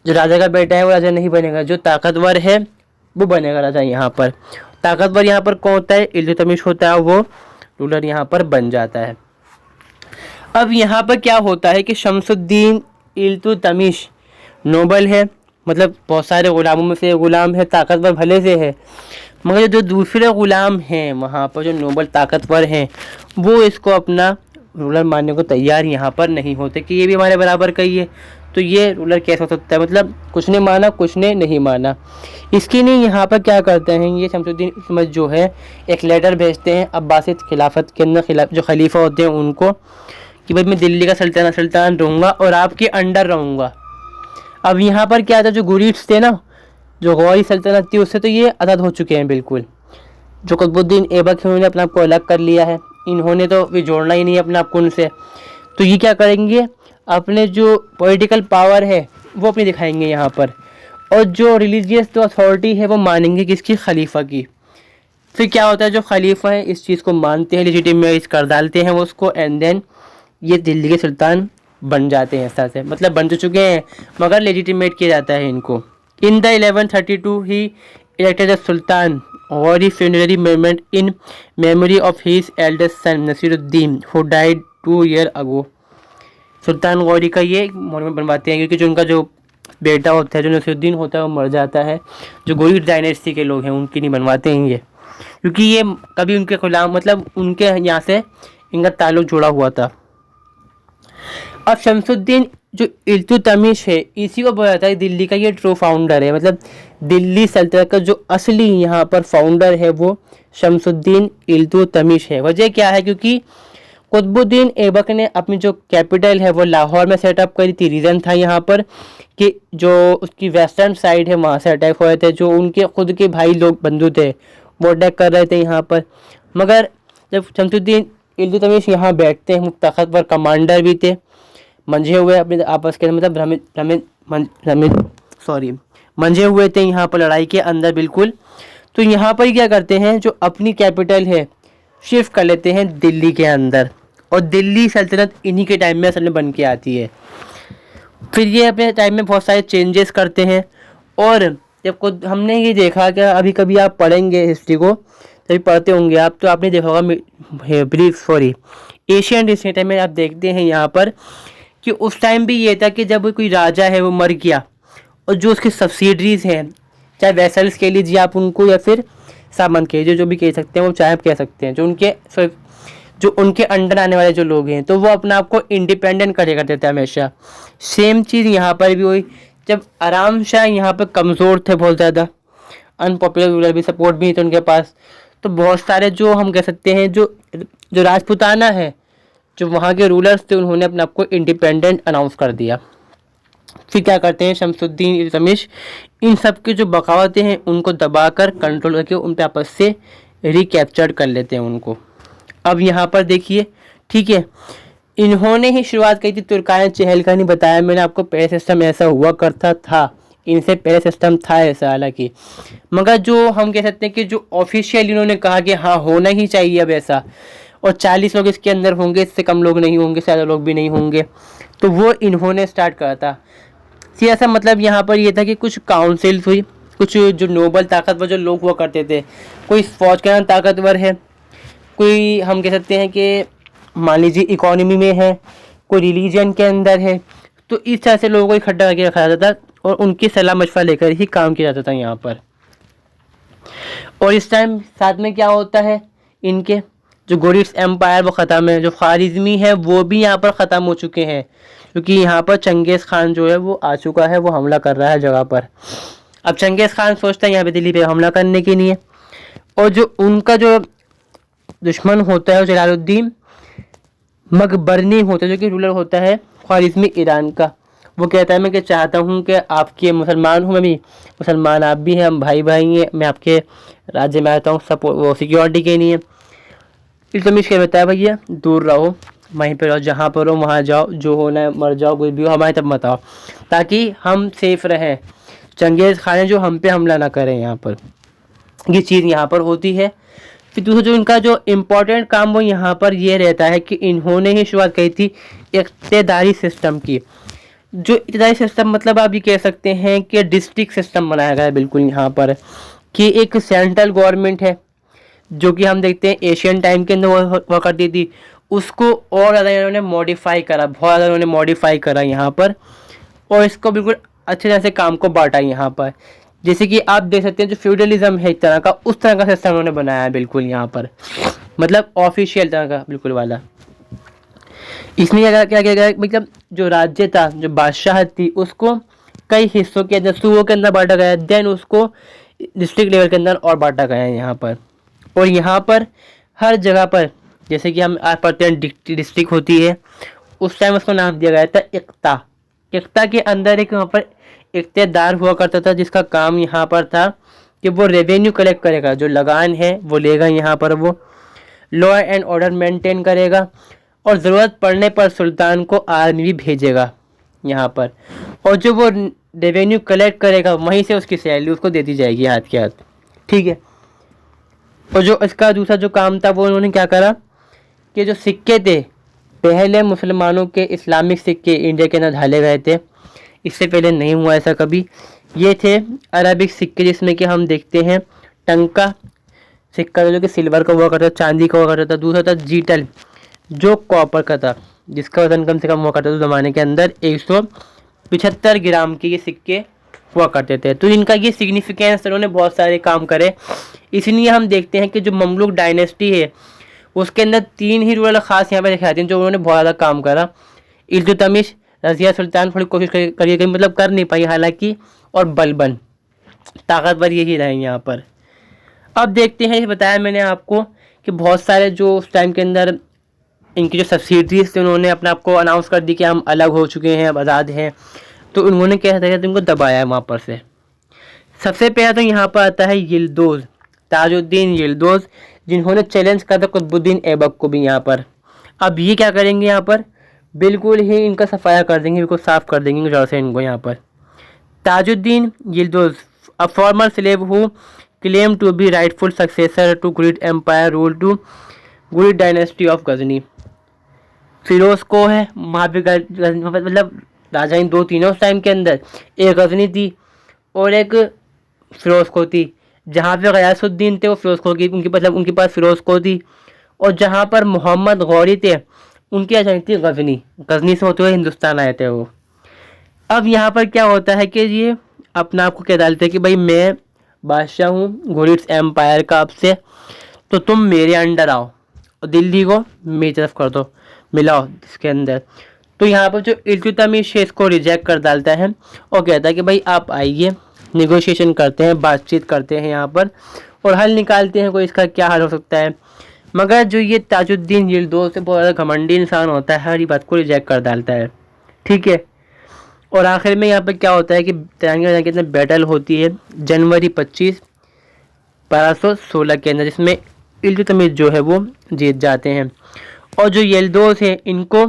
जो राजा का बेटा है वो राजा नहीं बनेगा, जो ताकतवर है वो बनेगा राजा। यहाँ पर ताकतवर यहाँ पर कौन होता है, इल्तुतमिश होता है, वो रूलर यहाँ पर बन जाता है। अब यहाँ पर क्या होता है कि शमसुद्दीन इल्तुतमिश नोबल है, मतलब बहुत सारे गुलामों में से गुलाम है, ताकतवर भले से है, मगर जो दूसरे गुलाम हैं वहाँ पर जो नोबल ताकतवर हैं वो इसको अपना रूलर मानने को तैयार यहाँ पर नहीं होते कि ये भी हमारे बराबर का ही है, तो ये रूलर कैसे हो सकता है, मतलब कुछ ने माना कुछ ने नहीं माना। इसके लिए यहाँ पर क्या करते हैं ये शमसुद्दीन इल्तुतमिश जो है एक लेटर भेजते हैं अब्बासिद खिलाफत के अंदर जो खलीफा होते हैं उनको कि भाई मैं दिल्ली का सुल्तान रहूँगा और आपके अंडर रहूँगा। अब यहाँ पर क्या था, जो गुरीड्स थे ना, जो गौरी सल्तनत थी उससे तो ये आज़ाद हो चुके हैं बिल्कुल। जो कुतुबुद्दीन ऐबक है उन्होंने अपने आप को अलग कर लिया है, इन्होंने तो भी जोड़ना ही नहीं अपने आप को उनसे, तो ये क्या करेंगे अपने जो पॉलिटिकल पावर है वो अपनी दिखाएंगे यहाँ पर, और जो रिलीजियस जो अथॉरिटी है वो मानेंगे किसकी, खलीफा की। फिर क्या होता है, जो खलीफा है इस चीज़ को मानते हैं, लेजिटिमेट कर डालते हैं वो उसको, एंड देन ये दिल्ली के सुल्तान बन जाते हैं इस तरह से, मतलब बन तो चुके हैं मगर लेजिटिमेट किया जाता है इनको। In the 1132 he elected the sultan Ghori funerary movement in memory of his eldest son Nasiruddin who died 2 years ago. सुल्तान गौरी का ये मोनुमेंट बनवाते हैं क्योंकि जो उनका जो बेटा होता है जो नसीरुद्दीन होता है वो मर जाता है। जो गौरी डायनेस्टी के लोग हैं उनकी नहीं बनवाते हैं ये, क्योंकि ये कभी उनके गुलाम मतलब उनके यहाँ से इनका ताल्लुक जुड़ा हुआ था। अब शमसुद्दीन जो इल्तुतमिश है इसी को बोला जाता है दिल्ली का ये ट्रू फाउंडर है, मतलब दिल्ली सल्तनत का जो असली यहाँ पर फाउंडर है वो शमसुद्दीन इल्तुतमिश है। वजह क्या है, क्योंकि कुतुबुद्दीन ऐबक ने अपनी जो कैपिटल है वो लाहौर में सेटअप करी थी। रीज़न था यहाँ पर कि जो उसकी वेस्टर्न साइड है वहाँ से अटैक हुए थे, जो उनके खुद के भाई लोग बंधु थे वो अटैक कर रहे थे यहाँ पर। मगर जब शमसुद्दीन इल्तुतमिश यहाँ बैठते हैं, ताकतवर कमांडर भी थे, मंझे हुए अपने आपस के, मतलब मंझे हुए थे यहाँ पर लड़ाई के अंदर बिल्कुल। तो यहाँ पर क्या करते हैं, जो अपनी कैपिटल है शिफ्ट कर लेते हैं दिल्ली के अंदर, और दिल्ली सल्तनत इन्हीं के टाइम में असल में बन के आती है। फिर ये अपने टाइम में बहुत सारे चेंजेस करते हैं, और जब को हमने ये देखा कि अभी कभी आप पढ़ेंगे हिस्ट्री को, तभी पढ़ते होंगे आप, तो आपने देखा होगा एशियन हिस्ट्री टाइम में आप देखते हैं यहाँ पर कि उस टाइम भी ये था कि जब कोई राजा है वो मर गया, और जो उसके सब्सिडरीज हैं, चाहे वेसल्स कह लीजिए आप उनको, या फिर सामंत कह लीजिए, जो भी कह सकते हैं वो चाहे आप कह सकते हैं, जो उनके अंडर आने वाले जो लोग हैं, तो वो अपने आप को इंडिपेंडेंट करे करते थे हमेशा। सेम चीज़ यहाँ पर भी हुई, जब आराम शाह यहाँ पर कमज़ोर थे, बहुत ज़्यादा अनपॉपुलर रूलर भी, सपोर्ट भी थे उनके पास, तो बहुत सारे जो हम कह सकते हैं जो राजपूताना है, जो वहाँ के रूलर्स थे, उन्होंने अपने आप को इंडिपेंडेंट अनाउंस कर दिया। फिर क्या करते हैं शमसुद्दीन इल्तुतमिश इन सब की जो बगावतें हैं उनको दबाकर कंट्रोल करके उन पे आपस से रिकैप्चर कर लेते हैं उनको। अब यहाँ पर देखिए, ठीक है, इन्होंने ही शुरुआत की थी तुर्कान चहल का, नहीं बताया मैंने आपको, पहले सिस्टम ऐसा हुआ करता था, इनसे पहले सिस्टम था ऐसा हालांकि, मगर जो हम कह सकते हैं कि जो ऑफिशियल इन्होंने कहा कि हाँ होना ही चाहिए अब ऐसा, और 40 लोग इसके अंदर होंगे, इससे कम लोग नहीं होंगे, ज़्यादा लोग भी नहीं होंगे, तो वो इन्होंने स्टार्ट करा था। सियासा मतलब यहाँ पर ये था कि कुछ काउंसिल्स हुई, कुछ जो नोबल ताकतवर जो लोग हुआ करते थे, कोई फौज के अंदर ताकतवर है, कोई हम कह सकते हैं कि मान लीजिए इकोनॉमी में है, कोई रिलीजन के अंदर है, तो इस तरह से लोगों को इकट्ठा करके रखा जाता था, और उनकी सलाह मशवरा लेकर ही काम किया जाता था यहाँ पर। और इस टाइम साथ में क्या होता है, इनके जो गुरिड्स एम्पायर वो ख़त्म है, जो ख्वारिज़मी है वो भी यहाँ पर ख़त्म हो चुके हैं, क्योंकि यहाँ पर चंगेज़ खान जो है वो आ चुका है, वो हमला कर रहा है जगह पर। अब चंगेज़ खान सोचता है यहाँ पे दिल्ली पे हमला करने के लिए, और जो उनका जो दुश्मन होता है वो जलालुद्दीन मकबरनी होता है, जो कि रूलर होता है ख्वारिज़मी ईरान का। वो कहता है मैं कि चाहता हूँ कि आपके मुसलमान हूँ, मैं भी मुसलमान, आप भी हैं, हम भाई भाई हैं, मैं आपके राज्य में आता हूँ सपोर्ट वो सिक्योरिटी के लिए। इल्तुतमिश क्या बताया, भैया दूर रहो, वहीं पर रहो, जहाँ पर हो वहाँ जाओ, जो होना है मर जाओ, कोई भी हो, हमारे तब मत आओ, ताकि हम सेफ रहें, चंगेज़ खान जो हम पे हमला ना करें। यहाँ पर ये चीज़ यहाँ पर होती है। फिर दूसरा जो इनका जो इम्पोर्टेंट काम वो यहाँ पर ये रहता है कि इन्होंने ही शुरुआत की थी इक़्तिदारी सिस्टम की। जो इक़्तिदारी सिस्टम मतलब आप ये कह सकते हैं कि डिस्ट्रिक्ट सिस्टम बनाया गया है बिल्कुल यहाँ पर, कि एक सेंट्रल गवर्नमेंट है, जो कि हम देखते हैं एशियन टाइम के अंदर हुआ करती थी, उसको और ज़्यादा इन्होंने मॉडिफाई करा, बहुत ज़्यादा इन्होंने मॉडिफाई करा यहाँ पर, और इसको बिल्कुल अच्छे तरह से काम को बांटा यहाँ पर। जैसे कि आप देख सकते हैं जो फ्यूडलिज्म है एक तरह का, उस तरह का सिस्टम उन्होंने बनाया है बिल्कुल यहाँ पर, मतलब ऑफिशियल तरह का बिल्कुल वाला। इसमें क्या किया गया, मतलब जो राज्य था, जो बादशाह थी, उसको कई हिस्सों के अंदर, सूबों के अंदर बांटा गया, देन उसको डिस्ट्रिक्ट लेवल के अंदर और बांटा गया है यहाँ पर। और यहाँ पर हर जगह पर, जैसे कि हम आज पढ़ते हैं डिस्ट्रिक्ट होती है, उस टाइम उसको नाम दिया गया था इक़्ता। इक़्ता के अंदर एक वहाँ पर इक़्तेदार हुआ करता था, जिसका काम यहाँ पर था कि वो रेवेन्यू कलेक्ट करेगा, जो लगान है वो लेगा यहाँ पर, वो लॉ एंड ऑर्डर मेंटेन करेगा, और ज़रूरत पड़ने पर सुल्तान को आर्मी भी भेजेगा यहाँ पर, और जो वो रेवेन्यू कलेक्ट करेगा वहीं से उसकी सैलरी उसको दे दी जाएगी हाथ के हाथ, ठीक है। और जो इसका दूसरा जो काम था वो उन्होंने क्या करा कि जो सिक्के थे, पहले मुसलमानों के इस्लामिक सिक्के इंडिया के अंदर ढाले गए थे, इससे पहले नहीं हुआ ऐसा कभी। ये थे अरबिक सिक्के, जिसमें कि हम देखते हैं टंका सिक्का जो कि सिल्वर का हुआ करता था, चांदी का हुआ करता था। दूसरा था जीटल जो कॉपर का था, जिसका वजन कम से कम हुआ करता था उस ज़माने के अंदर 175 ग्राम के ये सिक्के हुआ करते थे। तो इनका ये सिग्निफिकेंस, इन्होंने बहुत सारे काम करे, इसलिए हम देखते हैं कि जो ममलूक डायनेस्टी है उसके अंदर 3 ही रूलर ख़ास यहाँ पर दिखाई देते हैं जो उन्होंने बहुत ज़्यादा काम करा। इल्तुतमिश, रज़िया सुल्तान थोड़ी कोशिश करिए गई, मतलब कर नहीं पाई हालांकि, और बलबन, ताकतवर यही रहे यहाँ पर। अब देखते हैं, बताया मैंने आपको कि बहुत सारे जो उस टाइम के अंदर इनकी जो सब्सिडरीज थे उन्होंने अपने आप को अनाउंस कर दी कि हम अलग हो चुके हैं, अब आज़ाद हैं, तो उन्होंने क्या था कि उनको दबाया है वहाँ पर से। सबसे पहले तो यहाँ पर आता है यिल्दोज़, ताजुद्दीन यिल्दोज़, जिन्होंने चैलेंज करा था कुतुबुद्दीन ऐबक को भी यहाँ पर। अब ये क्या करेंगे यहाँ पर, बिल्कुल ही इनका सफाया कर देंगे, बिल्कुल साफ कर देंगे जड़ से इनको यहाँ पर। Tajuddin Yildiz, a former slave who claimed to be rightful successor to Ghurid Empire, ruled to Ghurid dynasty of Ghazni। Firoz को है वहाँ पे मतलब राजा इन दो तीनों उस टाइम के अंदर, एक गजनी थी और एक फिरोज को थी। जहाँ पे गयासुद्दीन थे वो फिरोज को की उनकी मतलब उनके पास फिरोज को थी, और जहाँ पर मोहम्मद गौरी थे उनकी राजधानी थी गजनी। गजनी से होते हुए हिंदुस्तान आए थे वो। अब यहाँ पर क्या होता है कि ये अपना आपको क्या डालते हैं कि भाई मैं बादशाह हूँ घुरिद एम्पायर का आपसे, तो तुम मेरे अंडर आओ और दिल्ली को मेरी तरफ कर दो, मिलाओ इसके अंदर। तो यहाँ पर जो इल्तुतमिश है इसको रिजेक्ट कर डालता है और कहता है कि भाई आप आइए, नेगोशिएशन करते हैं, बातचीत करते हैं यहाँ पर और हल निकालते हैं, कोई इसका क्या हल हो सकता है। मगर जो ये ताजुद्दीन यिल्दिज़ से बहुत ज़्यादा घमंडी इंसान होता है, हर बात को रिजेक्ट कर डालता है, ठीक है। और आखिर में यहाँ पर क्या होता है कि तेलंगाना के अंदर बैटल होती है जनवरी 25, 1216 के अंदर, जिसमें इल्तुतमिश जो है वो जीत जाते हैं और जो यिल्दिज़ है इनको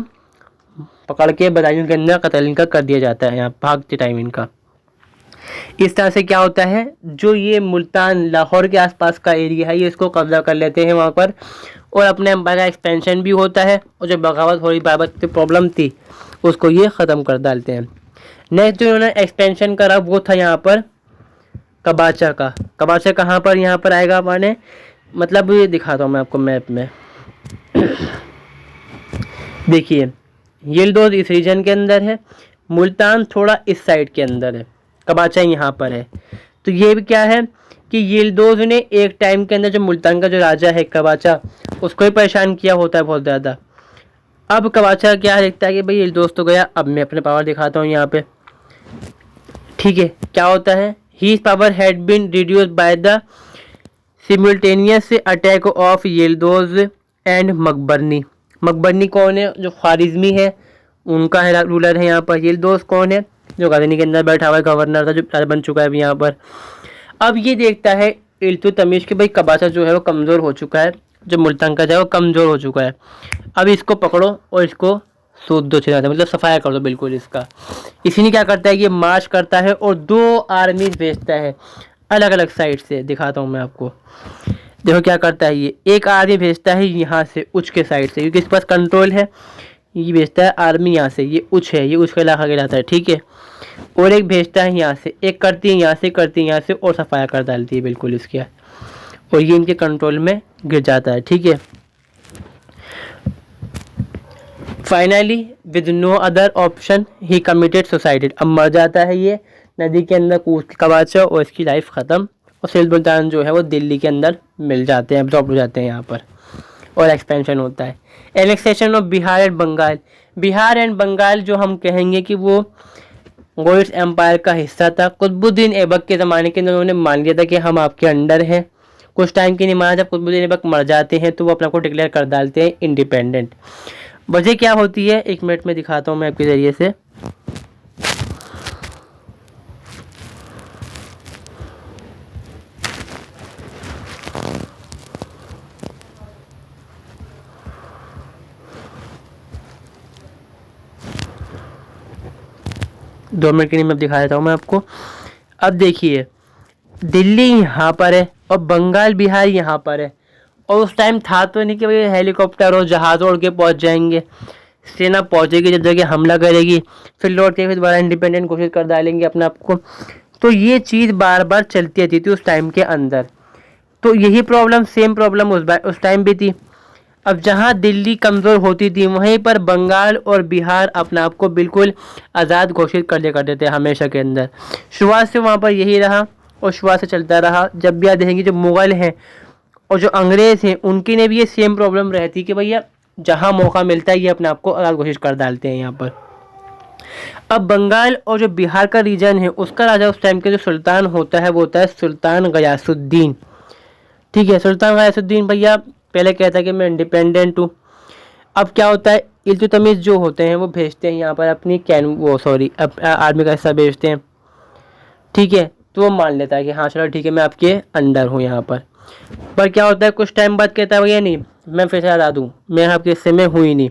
पकड़ के बदायूं के अंदर कत्ल इनका कर दिया जाता है यहाँ भागते टाइम इनका। इस तरह से क्या होता है, जो ये मुल्तान लाहौर के आसपास का एरिया है ये इसको कब्जा कर लेते हैं वहाँ पर, और अपने एम्पायर का एक्सपेंशन भी होता है, और जो बगावत हो रही बाबत की प्रॉब्लम थी उसको ये ख़त्म कर डालते हैं। नेक्स्ट जो इन्होंने एक्सपेंशन करा वो था यहाँ पर कबाचा का। कबाचा कहाँ पर यहाँ पर आएगा माने, मतलब ये दिखाता हूँ मैं आपको मैप में। देखिए यिल्दिज़ इस रीजन के अंदर है, मुल्तान थोड़ा इस साइड के अंदर है, कबाचा यहाँ पर है। तो ये भी क्या है कि यिल्दिज़ ने एक टाइम के अंदर जो मुल्तान का जो राजा है कबाचा, उसको ही परेशान किया होता है बहुत ज़्यादा। अब कबाचा क्या देखता है कि भाई यिल्दिज़ तो गया, अब मैं अपने पावर दिखाता हूँ यहाँ पे, ठीक है। क्या होता है, his power had been reduced by the simultaneous attack of Yildiz and Makbarni. Makbarni कौन है, जो ख्वारिज़मी है उनका है रूलर है यहाँ पर। यिल्दिज़ कौन है, जो गजनी के अंदर बैठा हुआ है, गवर्नर था जो राजा बन चुका है अभी यहाँ पर। अब ये देखता है इल्तुतमिश कि भाई कबाचा जो है वो कमज़ोर हो चुका है, जो मुल्तान का जो है वो कमज़ोर हो चुका है, अब इसको पकड़ो और इसको सूद दो छिड़ा दो, मतलब सफाया कर दो बिल्कुल इसका। इसी क्या करता है, ये मार्च करता है और 2 आर्मी भेजता है अलग अलग साइड से। दिखाता हूँ मैं आपको, देखो क्या करता है, ये एक आर्मी भेजता है यहाँ से उच्च के साइड से, क्योंकि इसके पास कंट्रोल है, ये भेजता है आर्मी यहाँ से, ये उच्च है, ये उच्च का इलाका कहलाता है, ठीक है। और एक भेजता है यहाँ से, एक करती है यहाँ से, करती है यहाँ से और सफाया कर डालती है बिल्कुल इसके, और ये इनके कंट्रोल में गिर जाता है, ठीक है। Finally with no other option he committed suicide. अब मर जाता है ये नदी के अंदर कूद के कबाचा और इसकी लाइफ ख़त्म, और सुल्तान जो है वो दिल्ली के अंदर मिल जाते हैं, एब्जॉर्ब हो जाते हैं यहाँ पर, और एक्सपेंशन होता है। Annexation of Bihar and Bengal. Bihar and Bengal जो हम कहेंगे कि वो घुरिद एम्पायर का हिस्सा था। कुतुबुद्दीन ऐबक के ज़माने के अंदर उन्होंने मान लिया था कि हम आपके अंडर हैं। कुछ टाइम के लिए माना, जब कुतुबुद्दीन ऐबक मर जाते हैं तो वो अपने को डिक्लेयर कर डालते हैं इंडिपेंडेंट। वजह क्या होती है 1 मिनट में दिखाता हूँ मैं आपके ज़रिए से। दो मिनट के लिए मैं दिखा देता हूँ मैं आपको। अब देखिए दिल्ली यहाँ पर है और बंगाल बिहार यहाँ पर है, और उस टाइम था तो नहीं कि भाई हेलीकॉप्टर और जहाज़ उड़ के पहुँच जाएंगे। सेना पहुँचेगी, जब जगह हमला करेगी, फिर लौट के फिर दोबारा इंडिपेंडेंट घोषित कर डालेंगे अपने आप को। तो ये चीज़ बार बार चलती रहती थी उस टाइम के अंदर। तो यही प्रॉब्लम, सेम प्रॉब्लम उस टाइम भी थी। अब जहाँ दिल्ली कमज़ोर होती थी वहीं पर बंगाल और बिहार अपने आप को बिल्कुल आज़ाद घोषित कर लिया करते थे हमेशा के अंदर। शुरुआत से वहाँ पर यही रहा और शुरुआत से चलता रहा। जब भी आप देखेंगे जो मुग़ल हैं और जो अंग्रेज़ हैं उनकी ने भी ये सेम प्रॉब्लम रहती कि भैया जहाँ मौका मिलता है ये अपने आप को आज़ाद घोषित कर डालते हैं यहाँ पर। अब बंगाल और जो बिहार का रीजन है उसका राजा उस टाइम के जो सुल्तान होता है वो होता है सुल्तान गयासुद्दीन, ठीक है। सुल्तान गयासुद्दीन भैया पहले कहता है कि मैं इंडिपेंडेंट हूँ। अब क्या होता है, इल्तुतमिश जो होते हैं वो भेजते हैं यहाँ पर अपनी आर्मी का हिस्सा भेजते हैं, ठीक है। तो वो मान लेता है कि हाँ चलो ठीक है मैं आपके अंडर हूँ यहाँ पर। पर क्या होता है कुछ टाइम बाद कहता है भैया नहीं मैं फिर से हरा दूँ, मैं आपके हिस्से में हुई नहीं।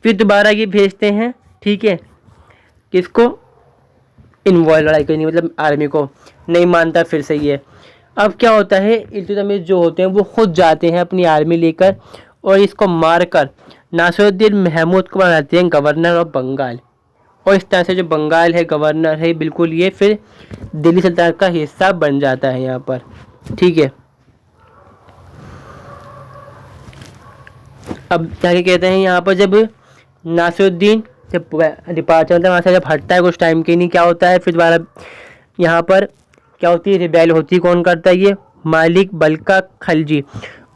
फिर दोबारा ये भेजते हैं, ठीक है, किसको, इन्वॉल्व लड़ाई करनी मतलब आर्मी को, नहीं मानता फिर से ये। अब क्या होता है इल्तुतमिश जो होते हैं वो खुद जाते हैं अपनी आर्मी लेकर और इसको मारकर नासिरुद्दीन महमूद को बनाते हैं गवर्नर ऑफ बंगाल। और इस तरह से जो बंगाल है गवर्नर है बिल्कुल ये फिर दिल्ली सल्तनत का हिस्सा बन जाता है यहाँ पर, ठीक है। अब जाके कहते हैं यहाँ पर जब नासिरुद्दीन जब डिपार्चर मतलब वहाँ से जब हटता है कुछ टाइम के नहीं, क्या होता है फिर दोबारा यहाँ पर क्या होती है रिबेल होती है। कौन करता है ये, मालिक बल्का खलजी।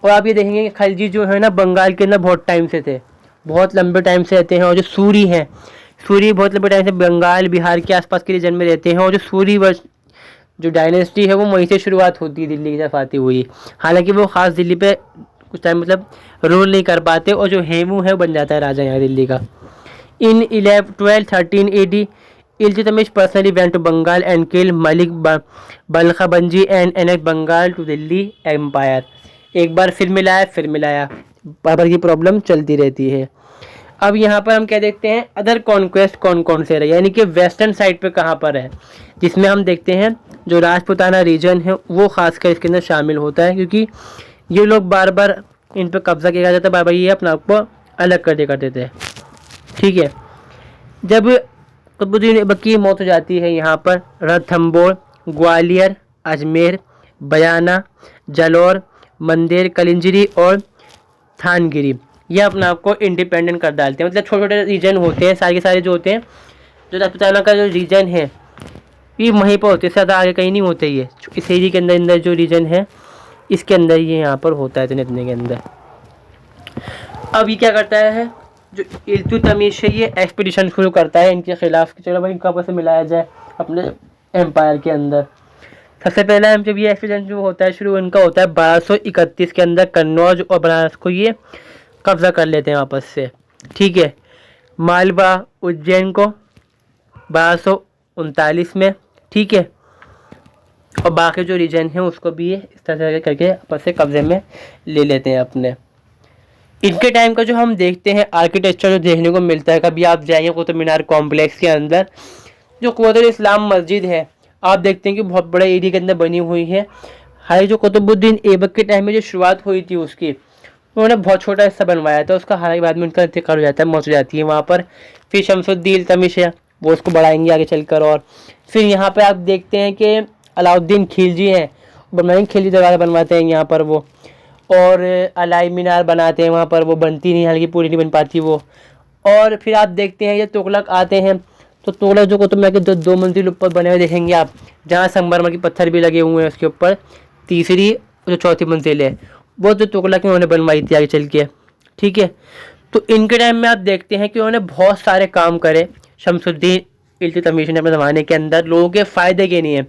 और आप ये देखेंगे कि खलजी जो है ना बंगाल के अंदर बहुत टाइम से थे, बहुत लंबे टाइम से रहते हैं। और जो सूरी हैं, सूरी बहुत लंबे टाइम से बंगाल बिहार के आसपास के रीजन में रहते हैं। और जो सूरी जो डायनेस्टी है वो वहीं से शुरुआत होती है दिल्ली की तरफ आती हुई। हालांकि वो ख़ास दिल्ली पे कुछ टाइम मतलब रूल नहीं कर पाते और जो हेमू है वो बन जाता है राजा यहाँ दिल्ली का। In 1213 AD Iltutmish personally went to Bengal and kill Malik Balka Khalji and annex Bengal to Delhi empire. एक बार फिर मिलाया, बाबर की प्रॉब्लम चलती रहती है। अब यहाँ पर हम क्या देखते हैं अदर कॉन्क्वेस्ट कौन कौन से रहे, यानी कि वेस्टर्न साइड पे कहाँ पर है, जिसमें हम देखते हैं जो राजपुताना रीजन है वो खासकर इसके अंदर शामिल होता है, क्योंकि ये लोग बार बार इन पर कब्जा किया जाता है, बार बार ये अपने आप को अलग कर दिया करते थे, ठीक है। जब कुतुबुद्दीन ऐबक की मौत हो जाती है यहाँ पर रणथंबोर, ग्वालियर, अजमेर, बयाना, जालौर, मंदिर, कलिंजरी और थानगिरी ये अपने आप को इंडिपेंडेंट कर डालते हैं। मतलब छोटे छोटे रीजन होते हैं सारे के सारे जो होते हैं, जो राजपुताना का जो रीजन है ये वहीं पर होते हैं, ज़्यादा आगे कहीं नहीं होते। ये इस एरिया के अंदर जो रीजन है इसके अंदर ये यहाँ पर होता है इतने के अंदर। अब ये क्या करता है जो इल्तुतमिश है ये एक्सपीडिशन शुरू करता है इनके खिलाफ कि चलो भाई इनका आपस में मिलाया जाए अपने एम्पायर के अंदर। सबसे पहला जब ये एक्सपीडिशन जो होता है शुरू इनका होता है 1231 के अंदर कन्नौज और बनारस को ये कब्जा कर लेते हैं वापस से, ठीक है। मालवा उज्जैन को 1239 में, ठीक है। और बाकी जो रीजन है उसको भी ये इस तरह से करके आपस से कब्जे में ले लेते हैं अपने। इनके टाइम का जो हम देखते हैं आर्किटेक्चर जो देखने को मिलता है, कभी आप जाएंगे कुतुब मीनार कॉम्प्लेक्स के अंदर जो कुव्वतुल इस्लाम मस्जिद है आप देखते हैं कि बहुत बड़े एरिया के अंदर बनी हुई है। हालांकि जो कुतुबुद्दीन ऐबक के टाइम में जो शुरुआत हुई थी उसकी उन्होंने बहुत छोटा हिस्सा बनवाया था उसका, हालांकि बाद में उनका इंतकाल हो जाता है, मौत हो जाती है वहाँ पर। फिर शमसुद्दीन इल्तुतमिश है वो उसको बढ़ाएंगे आगे चलकर। और फिर यहाँ पर आप देखते हैं कि अलाउद्दीन खिलजी हैं, बनवाएंगे खिलजी दरवाज़ा बनवाते हैं यहाँ पर वो, और अलाई मीनार बनाते हैं वहाँ पर, वो बनती नहीं हालांकि पूरी नहीं बन पाती वो। और फिर आप देखते हैं ये तुगलक आते हैं तो तुगलक जो कुतुब मीनार के दो मंजिल ऊपर बने हुए देखेंगे आप, जहाँ संगमरमर के पत्थर भी लगे हुए हैं उसके ऊपर, तीसरी जो चौथी मंजिल है वो जो तुगलक में उन्होंने बनवाई थी आगे चल के, ठीक है। तो इनके टाइम में आप देखते हैं कि उन्होंने बहुत सारे काम करे शमसुद्दीन इल्तुतमिश ने अपने ज़माने के अंदर लोगों के फ़ायदे के लिए।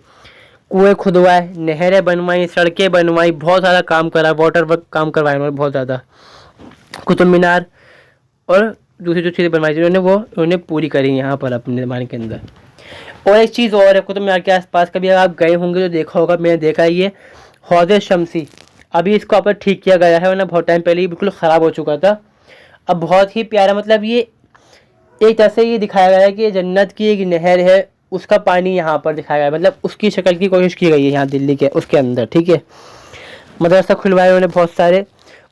कुएँ खुदवाए, नहरें बनवाई, सड़कें बनवाई, बहुत सारा काम करा, वाटर वर्क काम करवाए उन्होंने बहुत ज़्यादा। कुतुब मीनार और दूसरी जो चीज़ें बनवाई थी उन्होंने पूरी करी यहाँ पर अपने ज़माने के अंदर। और एक चीज़ और है कुतुब मीनार के आसपास, कभी अगर आप गए होंगे तो देखा होगा, मैंने देखा है ये हौज़ शमसी, अभी इसको आप ठीक किया गया है, वरना बहुत टाइम पहले ही बिल्कुल ख़राब हो चुका था। अब बहुत ही प्यारा, मतलब ये एक तरह से ये दिखाया गया है कि जन्नत की एक नहर है उसका पानी यहाँ पर दिखाया गया है, मतलब उसकी शक्ल की कोशिश की गई है यहाँ दिल्ली के उसके अंदर, ठीक है। मदरसा खुलवाए उन्होंने बहुत सारे,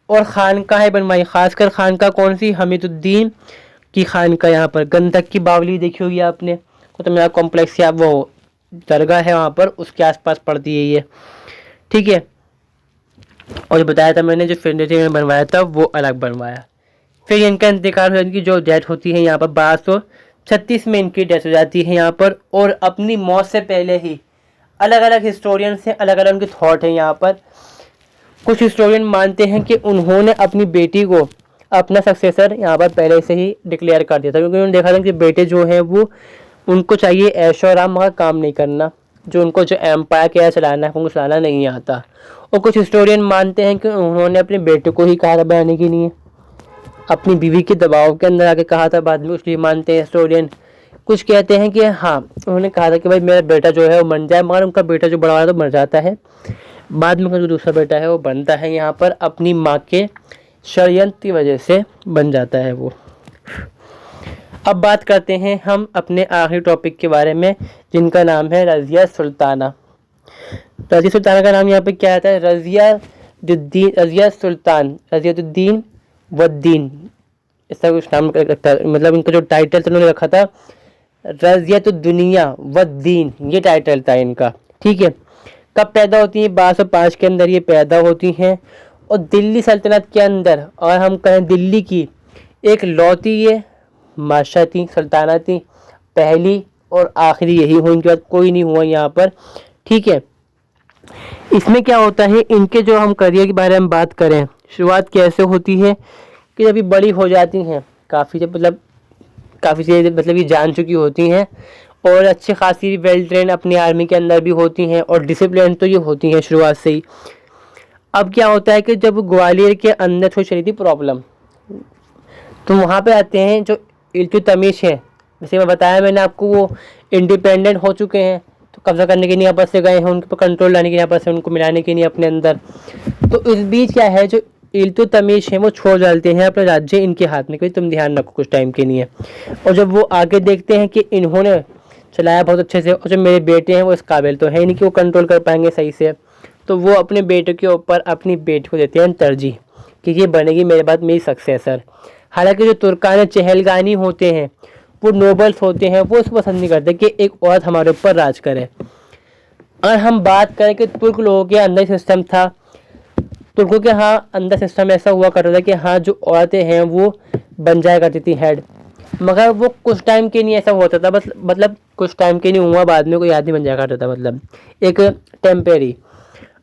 और खानकाहें बनवाई, खासकर खानका कौन सी, हमीदुद्दीन की खानका यहाँ पर। गंधक की बावली देखी होगी आपने, कुतुब मीनार कॉम्प्लेक्स या वो दरगाह है वहाँ पर उसके आसपास पड़ती है ये, ठीक है। और जो बताया था मैंने जो मैंने बनवाया था वो अलग बनवाया। फिर इनका इंतकाल हो, इनकी जो डेथ होती है यहाँ पर 1236 में इनकी डेथ हो जाती है यहाँ पर। और अपनी मौत से पहले ही अलग अलग हिस्टोरियंस हैं, अलग अलग उनके थॉट हैं यहाँ पर। कुछ हिस्टोरियन मानते हैं कि उन्होंने अपनी बेटी को अपना सक्सेसर यहाँ पर पहले से ही डिक्लेयर कर दिया था, क्योंकि उन्होंने देखा था कि बेटे जो हैं वो उनको चाहिए ऐशो आराम मगर काम नहीं करना, जो उनको जो एम्पायर क्या चलाना है उनको चलाना नहीं आता। और कुछ हिस्टोरियन मानते हैं कि उन्होंने अपने बेटे को ही कहा था बनाने के लिए, अपनी बीवी के दबाव के अंदर आके कहा था, बाद में उसलिए मानते हैं हिस्टोरियन। कुछ कहते हैं कि हाँ उन्होंने कहा था कि भाई मेरा बेटा जो है वो मर जाए, मगर उनका बेटा जो बड़ा वाला तो मर जाता है। बाद में उनका जो दूसरा बेटा है वो बनता है यहाँ पर अपनी माँ के षड्यंत्र की वजह से बन जाता है वो। अब बात करते हैं हम अपने आखिरी टॉपिक के बारे में, जिनका नाम है रज़िया सुल्ताना। रज़िया सुल्ताना का नाम यहाँ पे क्या आता है? रज़िया सुल्तान, रज़ियतुद्दीन वद्दीन, इसका कुछ नाम रखता है। मतलब इनका जो टाइटल था उन्होंने रखा था रज़ियतुद्दुनिया वद्दीन, ये टाइटल था इनका। ठीक है, कब पैदा होती हैं? 1205 के अंदर ये पैदा होती हैं और दिल्ली सल्तनत के अंदर, और हम कहें दिल्ली की एक लौती ये बादशाह थी, सुल्ताना थी, पहली और आखिरी यही हुई, इनके बाद कोई नहीं हुआ यहाँ पर। ठीक है, इसमें क्या होता है, इनके जो हम करियर के बारे में बात करें, शुरुआत कैसे होती है कि जब ये बड़ी हो जाती हैं, काफ़ी चीज़ें मतलब ये जान चुकी होती हैं और अच्छी खासी वेल ट्रेन अपनी आर्मी के अंदर भी होती हैं और डिसिप्लिन तो ये होती हैं शुरुआत से ही। अब क्या होता है कि जब ग्वालियर के अंदर थोड़ी चली थी प्रॉब्लम, तो वहाँ पे आते हैं जो इल्तुतमिश है, जैसे मैं बताया मैंने आपको, वो इंडिपेंडेंट हो चुके हैं, तो कब्जा करने के लिए आपस से गए हैं, उनके ऊपर कंट्रोल लाने के लिए, आपस से उनको मिलाने के लिए अपने अंदर। तो इस बीच क्या है, जो इल्तुतमिश है वो छोड़ डालते हैं अपना राज्य इनके हाथ में, क्योंकि तुम ध्यान रखो कुछ टाइम के लिए। और जब वो आगे देखते हैं कि इन्होंने चलाया बहुत अच्छे से और जो मेरे बेटे हैं वो इस काबिल तो है नहीं कि वो कंट्रोल कर पाएंगे सही से, तो वो अपने बेटे के ऊपर अपनी बेटी को देते हैं तरजीह कि ये बनेगी मेरे बाद मेरी सक्सेसर। हालांकि जो तुर्कान चहलगानी होते हैं, वो नोबल्स होते हैं, वो इसको पसंद नहीं करते कि एक औरत हमारे ऊपर राज करे। और हम बात करें कि तुर्क लोगों के अंदर सिस्टम था, तुर्कों के यहाँ अंदर सिस्टम ऐसा हुआ करता था कि हाँ जो औरतें हैं वो बन जाया करती थी हेड, मगर वो कुछ टाइम के लिए ऐसा होता था, बस मतलब कुछ टाइम के लिए हुआ, बाद में कोई आदमी बन जाया करता था, मतलब एक टेम्परेरी।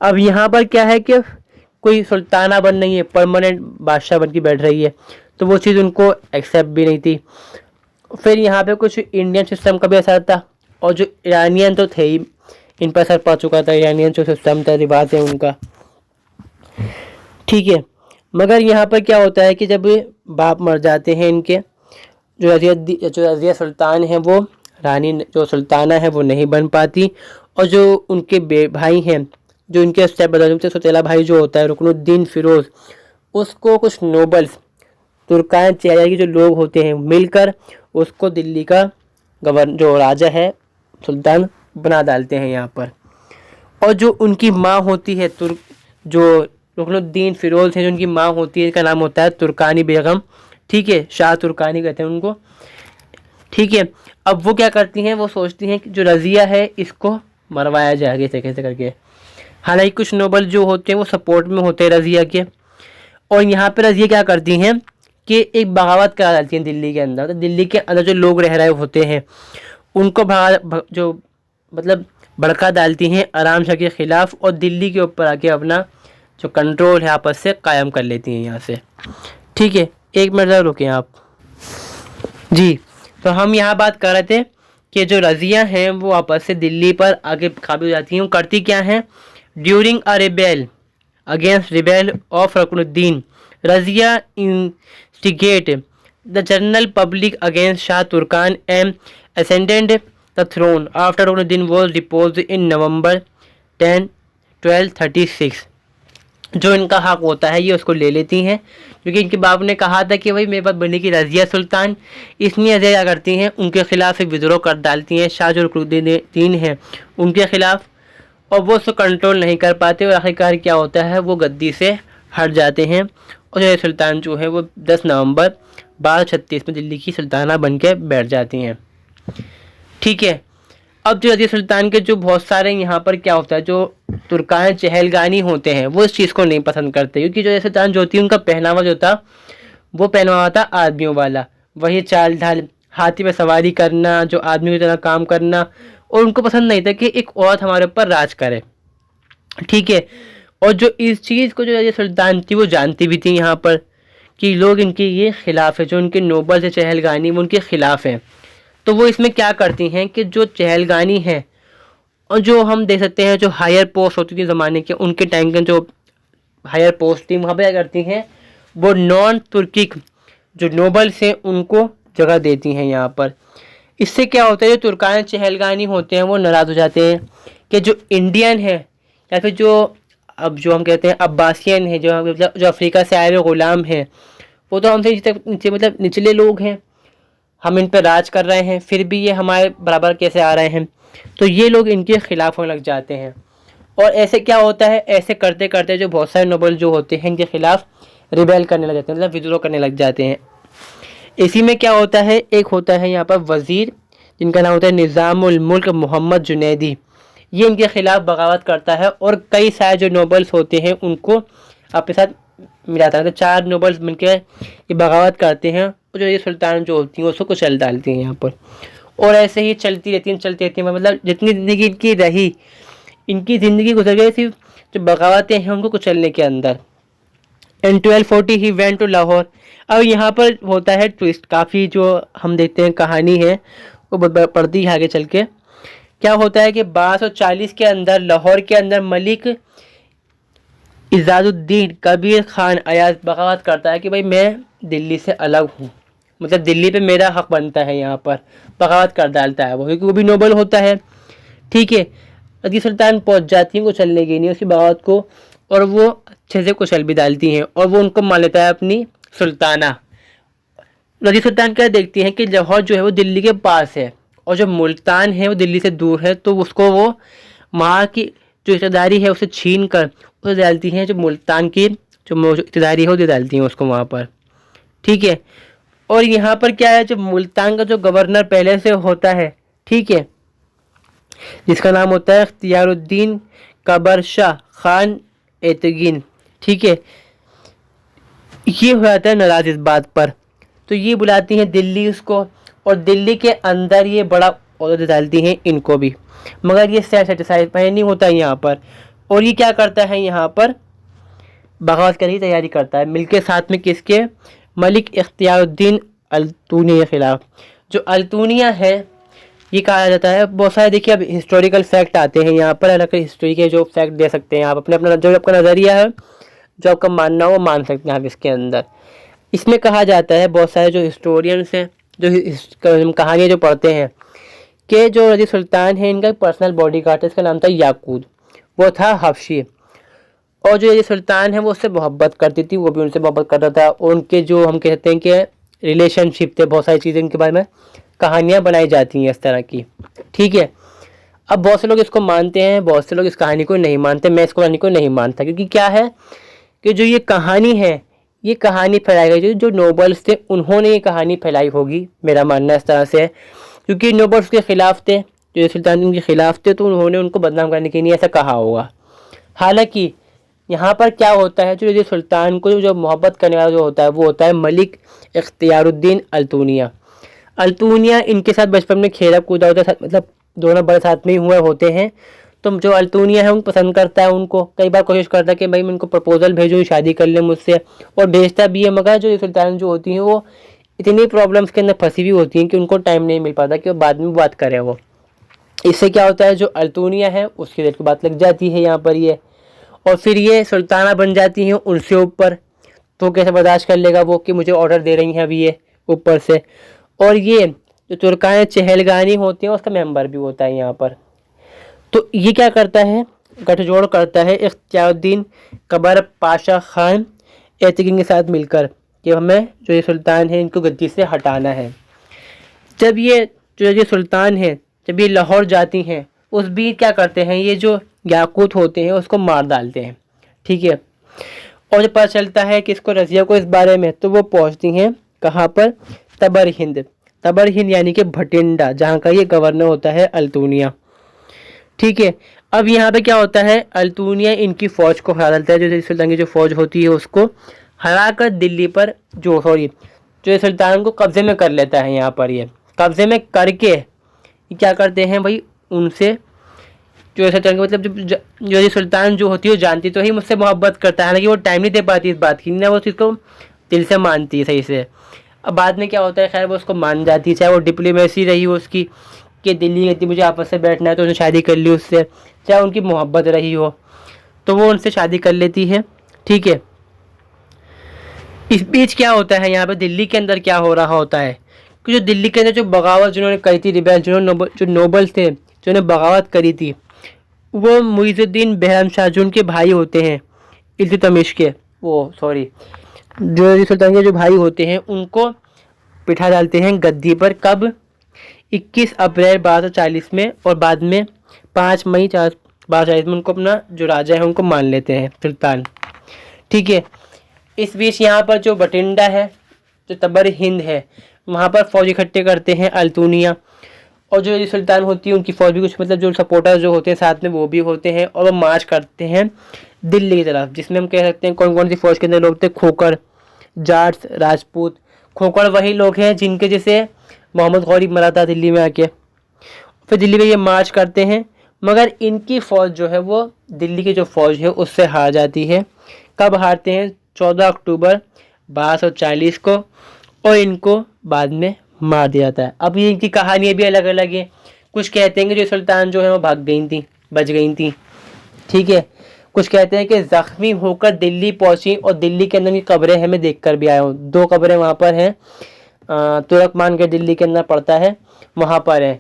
अब यहाँ पर क्या है कि कोई सुल्ताना बन रही है, परमानेंट बादशाह बन के बैठ रही है, तो वो चीज़ उनको एक्सेप्ट भी नहीं थी। फिर यहाँ पे कुछ इंडियन सिस्टम का भी असर था, और जो ईरानियन तो थे ही, इन पर असर पड़ चुका था, ईरानियन जो सिस्टम था, रिवाज है उनका। ठीक है, मगर यहाँ पर क्या होता है कि जब बाप मर जाते हैं इनके, जो रज़िया सुल्तान है वो रानी, जो सुल्ताना है वो नहीं बन पाती, और जो उनके भाई हैं, जो इनके स्टेप ब्रदर से सौतेला भाई जो होता है रुकनुद्दीन फिरोज़, उसको कुछ नोबल्स तुर्कान चेहरा के जो लोग होते हैं मिलकर उसको दिल्ली का जो राजा है सुल्तान बना डालते हैं यहाँ पर। और जो उनकी माँ होती है जो रुकनुद्दीन फिरोज़ है, जो उनकी माँ होती है, इसका नाम होता है तुर्कानी बेगम। ठीक है, शाह तुर्कानी कहते हैं उनको। ठीक है, अब वो क्या करती हैं, वो सोचती हैं कि जो रज़िया है इसको मरवाया जाएगा कैसे कैसे करके। हालांकि कुछ नोबल जो होते हैं वो सपोर्ट में होते हैं रज़िया के, और यहाँ पे रज़िया क्या करती हैं कि एक बगावत करा डालती हैं दिल्ली के अंदर। तो दिल्ली के अंदर जो लोग रह रहे होते हैं उनको जो मतलब भड़का डालती हैं आराम शाह के ख़िलाफ़, और दिल्ली के ऊपर आके अपना जो कंट्रोल है आपस से कायम कर लेती हैं यहाँ से। ठीक है, एक मिनट ज़रा रुकें आप जी। तो हम यहाँ बात कर रहे थे कि जो रज़िया हैं वो आपस से दिल्ली पर आगे काबिज हो जाती हैं। वो करती क्या हैं, during a rebel against rebel of Ruknuddin, Razia instigate the general public against Shah Turkan and ascended the throne after Rukunuddin was deposed in November 10, 1236। जो इनका हक होता है ये उसको ले लेती हैं, क्योंकि इनके बाप ने कहा था कि भाई मेरे पास बनेगी रज़िया सुल्तान। इसलिए रज़िया क्या करती हैं, उनके खिलाफ एक विद्रोह कर डालती हैं शाह जो रुकनुद्दीन हैं उनके खिलाफ, और वो उसको कंट्रोल नहीं कर पाते, और आखिरकार क्या होता है वो गद्दी से हट जाते हैं, और रज़िया सुल्तान जो है वो 10 नवंबर 1236 में दिल्ली की सुल्ताना बन के बैठ जाती हैं। ठीक है, अब जो रज़िया सुल्तान के जो बहुत सारे यहाँ पर क्या होता है, जो तुर्कान चहलगानी होते हैं वो इस चीज़ को नहीं पसंद करते, क्योंकि जो रज़िया सुल्तान जो थी उनका पहनावा जो था वो पहनावा था आदमियों वाला, वही चाल ढाल, हाथी पर सवारी करना, जो आदमी की तरह काम करना, और उनको पसंद नहीं था कि एक औरत हमारे ऊपर राज करे। ठीक है, और जो इस चीज़ को जो रज़िया सुल्तान थी वो जानती भी थी यहाँ पर कि लोग इनके ये खिलाफ है, जो उनके नोबल से चहलगानी वो उनके खिलाफ हैं। तो वो इसमें क्या करती हैं कि जो चहलगानी है और जो हम देख सकते हैं जो हायर पोस्ट होती थी ज़माने के, उनके टाइम के जो हायर पोस्ट थी वहाँ पे क्या करती हैं, वो नॉन तुर्किक जो नोबल्स हैं उनको जगह देती हैं यहाँ पर। इससे क्या होता है, जो तुर्कान चहलगानी होते हैं वो नाराज़ हो जाते हैं कि जो इंडियन है या फिर जो अब जो हम कहते हैं अब्बासियन है, जो मतलब जो अफ्रीका से आए हुए ग़ुलाम हैं, वो तो हमसे नीचे मतलब निचले लोग हैं, हम इन पर राज कर रहे हैं, फिर भी ये हमारे बराबर कैसे आ रहे हैं। तो ये लोग इनके खिलाफ होने लग जाते हैं। और ऐसे क्या होता है, ऐसे करते करते जो बहुत सारे नोबल जो होते हैं इनके खिलाफ रिबेल करने लग जाते हैं, मतलब विद्रोह करने लग जाते हैं। इसी में क्या होता है, एक होता है यहाँ पर वज़ीर, जिनका नाम होता है निज़ामुल मुल्क मोहम्मद जुनैदी। ये इनके खिलाफ बगावत करता है और कई सारे जो नोबल्स होते हैं उनको अपने साथ मिलाता है। तो 4 नोबल्स मिलकर ये बगावत करते हैं और जो ये सुल्तान जो होती हैं उसको कुचल डालती हैं यहाँ पर। और ऐसे ही चलती रहती हैं, मतलब जितनी ज़िंदगी इनकी रही, इनकी ज़िंदगी गुजर गई सिर्फ जो बगावतें हैं उनको कुचलने के अंदर। इन 1240 ही वेंट टू लाहौर। अब यहाँ पर होता है ट्विस्ट, काफ़ी जो हम देखते हैं कहानी है वो पड़ती है आगे चल के। क्या होता है कि 1240 के अंदर लाहौर के अंदर मलिक इज़ादुद्दीन कबीर खान अयाज बगावत करता है कि भाई मैं दिल्ली से अलग हूँ, मतलब दिल्ली पे मेरा हक बनता है। यहाँ पर बगावत कर डालता है वो, क्योंकि वो भी नोबल होता है। ठीक है, अदी सुल्तान पहुँच जाती हैं कुचलने की नहीं उसकी बगावत को, और वो अच्छे से कुचल भी डालती हैं और वो उनको मान लेता है अपनी सुल्ताना। रज़ी सुल्तान क्या देखती हैं कि लाहौर जो है वो दिल्ली के पास है और जो मुल्तान है वो दिल्ली से दूर है, तो उसको वो वहाँ की जो इक़्तिदारी है उसे छीन कर उसे डालती हैं, जो मुल्तान की जो इक़्तिदारी है वो दे डालती हैं उसको वहाँ पर। ठीक है, और यहाँ पर क्या है, जो मुल्तान का जो गवर्नर पहले से होता है, ठीक है, जिसका नाम होता है इख्तियारुद्दीन कबर शाह खान एतगिन। ठीक है, ये हो जाता है नाराज़ इस बात पर, तो ये बुलाती हैं दिल्ली उसको, और दिल्ली के अंदर ये बड़ा ऑर्डर डालती हैं इनको भी, मगर ये सेटिस्फाइड नहीं होता है यहाँ पर। और ये क्या करता है, यहाँ पर बगावत करने की तैयारी करता है मिलके साथ में किसके, मलिक इख्तियारुद्दीन अल्तूनिया के ख़िलाफ़। जो अल्तूनिया है ये कहा जाता है, बहुत सारे देखिए अब हिस्टोरिकल फैक्ट आते हैं यहाँ पर, अलग हिस्ट्री के जो फैक्ट दे सकते हैं आप अपने अपना, जो आपका नज़रिया है, जो आपका मानना हो वो मान सकते हैं आप इसके अंदर। इसमें कहा जाता है, बहुत सारे जो हिस्टोरियंस हैं जो कहानियाँ जो पढ़ते हैं, कि जो रज़ी सुल्तान है इनका पर्सनल बॉडीगार्ड है, इसका नाम था याकूत, वो था हफ्शी। और जो रज़ी सुल्तान है वो उससे मोहब्बत करती थी, वो भी उनसे मोहब्बत करता था। और उनके जो हम कहते हैं कि रिलेशनशिप थे, बहुत सारी चीज़ें इनके बारे में कहानियाँ बनाई जाती हैं इस तरह की। ठीक है, अब बहुत से लोग इसको मानते हैं, बहुत से लोग इस कहानी को नहीं मानते। मैं इस कहानी को नहीं मानता, क्योंकि क्या है कि जो ये कहानी है, ये कहानी फैलाई गई, जो नोबल्स थे उन्होंने ये कहानी फैलाई होगी, मेरा मानना इस तरह से है। क्योंकि नोबल्स के ख़िलाफ़ थे, जो सुल्तान उनके ख़िलाफ़ थे, तो उन्होंने उनको बदनाम करने के लिए ऐसा कहा होगा। हालांकि यहाँ पर क्या होता है, जो सुल्तान को जो मोहब्बत करने वाला जो होता है वो होता है मलिक इख्तियारुद्दीन अल्तूनिया। अल्तूनिया इनके साथ बचपन में खेला कूदा होता है, मतलब दोनों बड़े साथ में ही हुए होते हैं। तो जो अल्तूनिया है उनको पसंद करता है, उनको कई बार कोशिश करता है कि भाई मैं उनको प्रपोजल भेजूँ, शादी कर ले मुझसे, और भेजता भी है। मगर जो सुल्तान जो होती हैं वो इतनी प्रॉब्लम्स के अंदर फंसी हुई होती हैं कि उनको टाइम नहीं मिल पाता कि वो बाद में बात करें वो। इससे क्या होता है, जो अल्तूनिया है उसकी दिल की बात लग जाती है यहाँ पर ये, और फिर ये सुल्ताना बन जाती हैं उनसे ऊपर। तो कैसे बर्दाश्त कर लेगा वो कि मुझे ऑर्डर दे रही हैं अभी ये ऊपर से। और ये जो तुर्कान चहलगानी होती हैं उसका मेंबर भी होता है यहाँ पर। तो ये क्या करता है, गठजोड़ करता है इख्तियारुद्दीन कबर पाशा खान एतगिन के साथ मिलकर कि हमें जो ये सुल्तान है इनको गद्दी से हटाना है। जब ये सुल्तान है, जब ये लाहौर जाती हैं, उस बीच क्या करते हैं, ये जो याकूत होते हैं उसको मार डालते हैं। ठीक है, और जब पता चलता है कि इसको रज़िया को इस बारे में, तो वो पहुंचती हैं कहाँ पर, तबर हिंद यानी कि भटिंडा, जहाँ का ये गवर्नर होता है अल्तूनिया। ठीक है, अब यहाँ पे क्या होता है, अल्तूनिया इनकी फ़ौज को हरा डालता है, जो सुल्तान की जो फ़ौज होती है उसको हरा कर दिल्ली पर जो सुल्तान को कब्ज़े में कर लेता है। यहाँ पर ये कब्ज़े में करके क्या करते हैं भाई, उनसे जो सुल्तान मतलब जो ये सुल्तान जो होती है वो जानती तो ही मुझसे मोहब्बत करता है, हालांकि वो टाइम नहीं दे पाती इस बात की, ना वो चीज़ को दिल से मानती है सही से। अब बाद में क्या होता है, खैर वो उसको मान जाती है, चाहे वो डिप्लोमेसी रही हो उसकी कि दिल्ली कहती मुझे आपस से बैठना है तो उन्हें शादी कर ली उससे, चाहे उनकी मोहब्बत रही हो तो वो उनसे शादी कर लेती है। ठीक है, इस बीच क्या होता है, यहाँ पर दिल्ली के अंदर क्या हो रहा होता है कि जो दिल्ली के अंदर जो बगावत जिन्होंने करी थी, रिबेल जो नोबल्स थे जिन्होंने बगावत करी थी, वो मुइज़ुद्दीन बेहराम शाह जो उनके भाई होते हैं इल्तुतमिश के, वो सॉरी जो दिल्ली सुल्तान के जो भाई होते हैं उनको बिठा डालते हैं गद्दी पर। कब? 21 अप्रैल 1240 में, और बाद में 5 मई 1240 में उनको अपना जो राजा है उनको मान लेते हैं सुल्तान। ठीक है। इस बीच यहाँ पर जो बठिंडा है, जो तबर हिंद है, वहाँ पर फौज इकट्ठे करते हैं अल्तुनिया, और जो दिल्ली सुल्तान होती है उनकी फौज भी कुछ मतलब जो सपोर्टर जो होते हैं साथ में वो भी होते हैं, और वो मार्च करते हैं दिल्ली की तरफ। जिसमें हम कह सकते हैं कौन कौन सी फौज के अंदर लोग थे, खोखर, जाट्स, राजपूत। खोखर वही लोग हैं जिनके जैसे मोहम्मद गौरी मरा था दिल्ली में आके। फिर दिल्ली में ये मार्च करते हैं, मगर इनकी फ़ौज जो है वो दिल्ली की जो फ़ौज है उससे हार जाती है। कब हारते हैं? 14 अक्टूबर 1240 को, और इनको बाद में मार दिया जाता है। अब ये इनकी कहानियाँ भी अलग अलग हैं। कुछ कहते हैं कि जो सुल्तान जो है वो भाग गई थी, बच गई थी। ठीक है। कुछ कहते हैं कि ज़ख्मी होकर दिल्ली पहुंची और दिल्ली के अंदर की कब्रें हैं, मैं देख कर भी आया हूँ। 2 कब्रें वहाँ पर हैं, तुर्कमान गेट दिल्ली के अंदर पड़ता है, वहाँ पर है।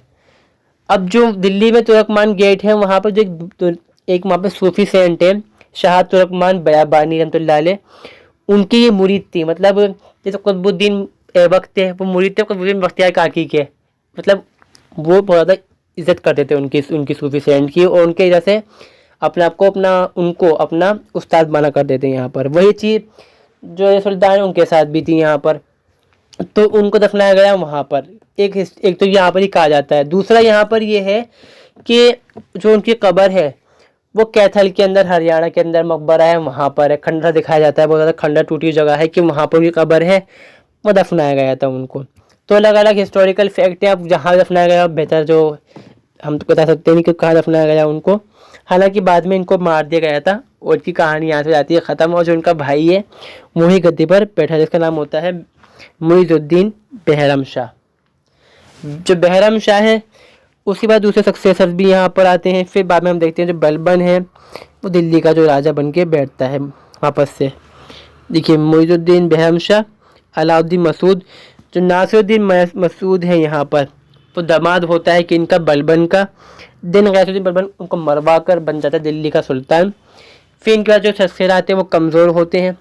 अब जो दिल्ली में तुर्कमान गेट है वहाँ पर जो एक वहाँ पर सूफी सेंट है शाह तुर्कमान बयाबानी रहमतुल्लाह अलैह, उनकी ये मुरीद थी। मतलब जैसे कुतुबुद्दीन ऐबक थे, वो मुरीद थे कुतुबुद्दीन बख्तियार काकी के। मतलब वो बहुत ज़्यादा इज्जत करते थे उनकी सूफी सेंट की, और उनके वजह से अपने आप को उनको अपना उस्ताद माना करते थे यहाँ पर। वही चीज़ जो ये सुल्तान उनके साथ भी थी यहाँ पर, तो उनको दफनाया गया वहाँ पर। एक तो यहाँ पर ही कहा जाता है। दूसरा यहाँ पर ये है कि जो उनकी कब्र है वो कैथल के अंदर, हरियाणा के अंदर मकबरा है, वहाँ पर है। खंडर दिखाया जाता है, बहुत ज़्यादा खंडर टूटी जगह है कि वहाँ पर उनकी कब्र है, वो दफनाया गया था उनको। तो अलग अलग हिस्टोरिकल फैक्ट हैं। अब जहाँ दफनाया गया बेहतर जो हम तो बता सकते नहीं कि कहाँ दफनाया गया उनको। हालांकि बाद में इनको मार दिया गया था, और इनकी कहानी यहाँ से जाती है ख़त्म। और जो उनका भाई है वही गद्दी पर बैठा, जिसका नाम होता है मुइज़ुद्दीन बेहराम शाह। जो बेहराम शाह है उसके बाद दूसरे सक्सेसर भी यहाँ पर आते हैं। फिर बाद में हम देखते हैं जो बलबन है वो दिल्ली का जो राजा बन के बैठता है वापस से। देखिए मुइज़ुद्दीन बेहराम शाह, अलाउद्दीन मसूद, जो नासिरुद्दीन मसूद है यहाँ पर वो दामाद होता है कि इनका बलबन का। दिन गैसुद्दीन बलबन उनको मरवा कर बन जाता है दिल्ली का सुल्तान। फिर इनके बाद जो सक्सेसर आते हैं वो कमज़ोर होते हैं।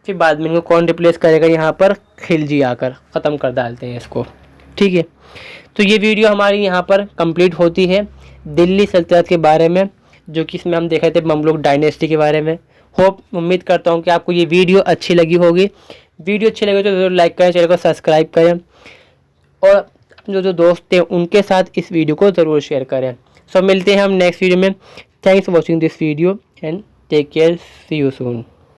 फिर बाद में इनको कौन रिप्लेस करेगा, यहाँ पर खिलजी आकर ख़त्म कर डालते हैं इसको। ठीक है। तो ये वीडियो हमारी यहाँ पर कंप्लीट होती है दिल्ली सल्तनत के बारे में, जो कि इसमें हम देख रहे थे ममलूक डायनेस्टी के बारे में। उम्मीद करता हूँ कि आपको ये वीडियो अच्छी लगी होगी। वीडियो अच्छी लगी तो ज़रूर लाइक करें, चैनल को सब्सक्राइब करें, और जो दोस्त हैं उनके साथ इस वीडियो को ज़रूर शेयर करें। सो मिलते हैं हम नेक्स्ट वीडियो में। Thanks for watching this video and take care, see you soon.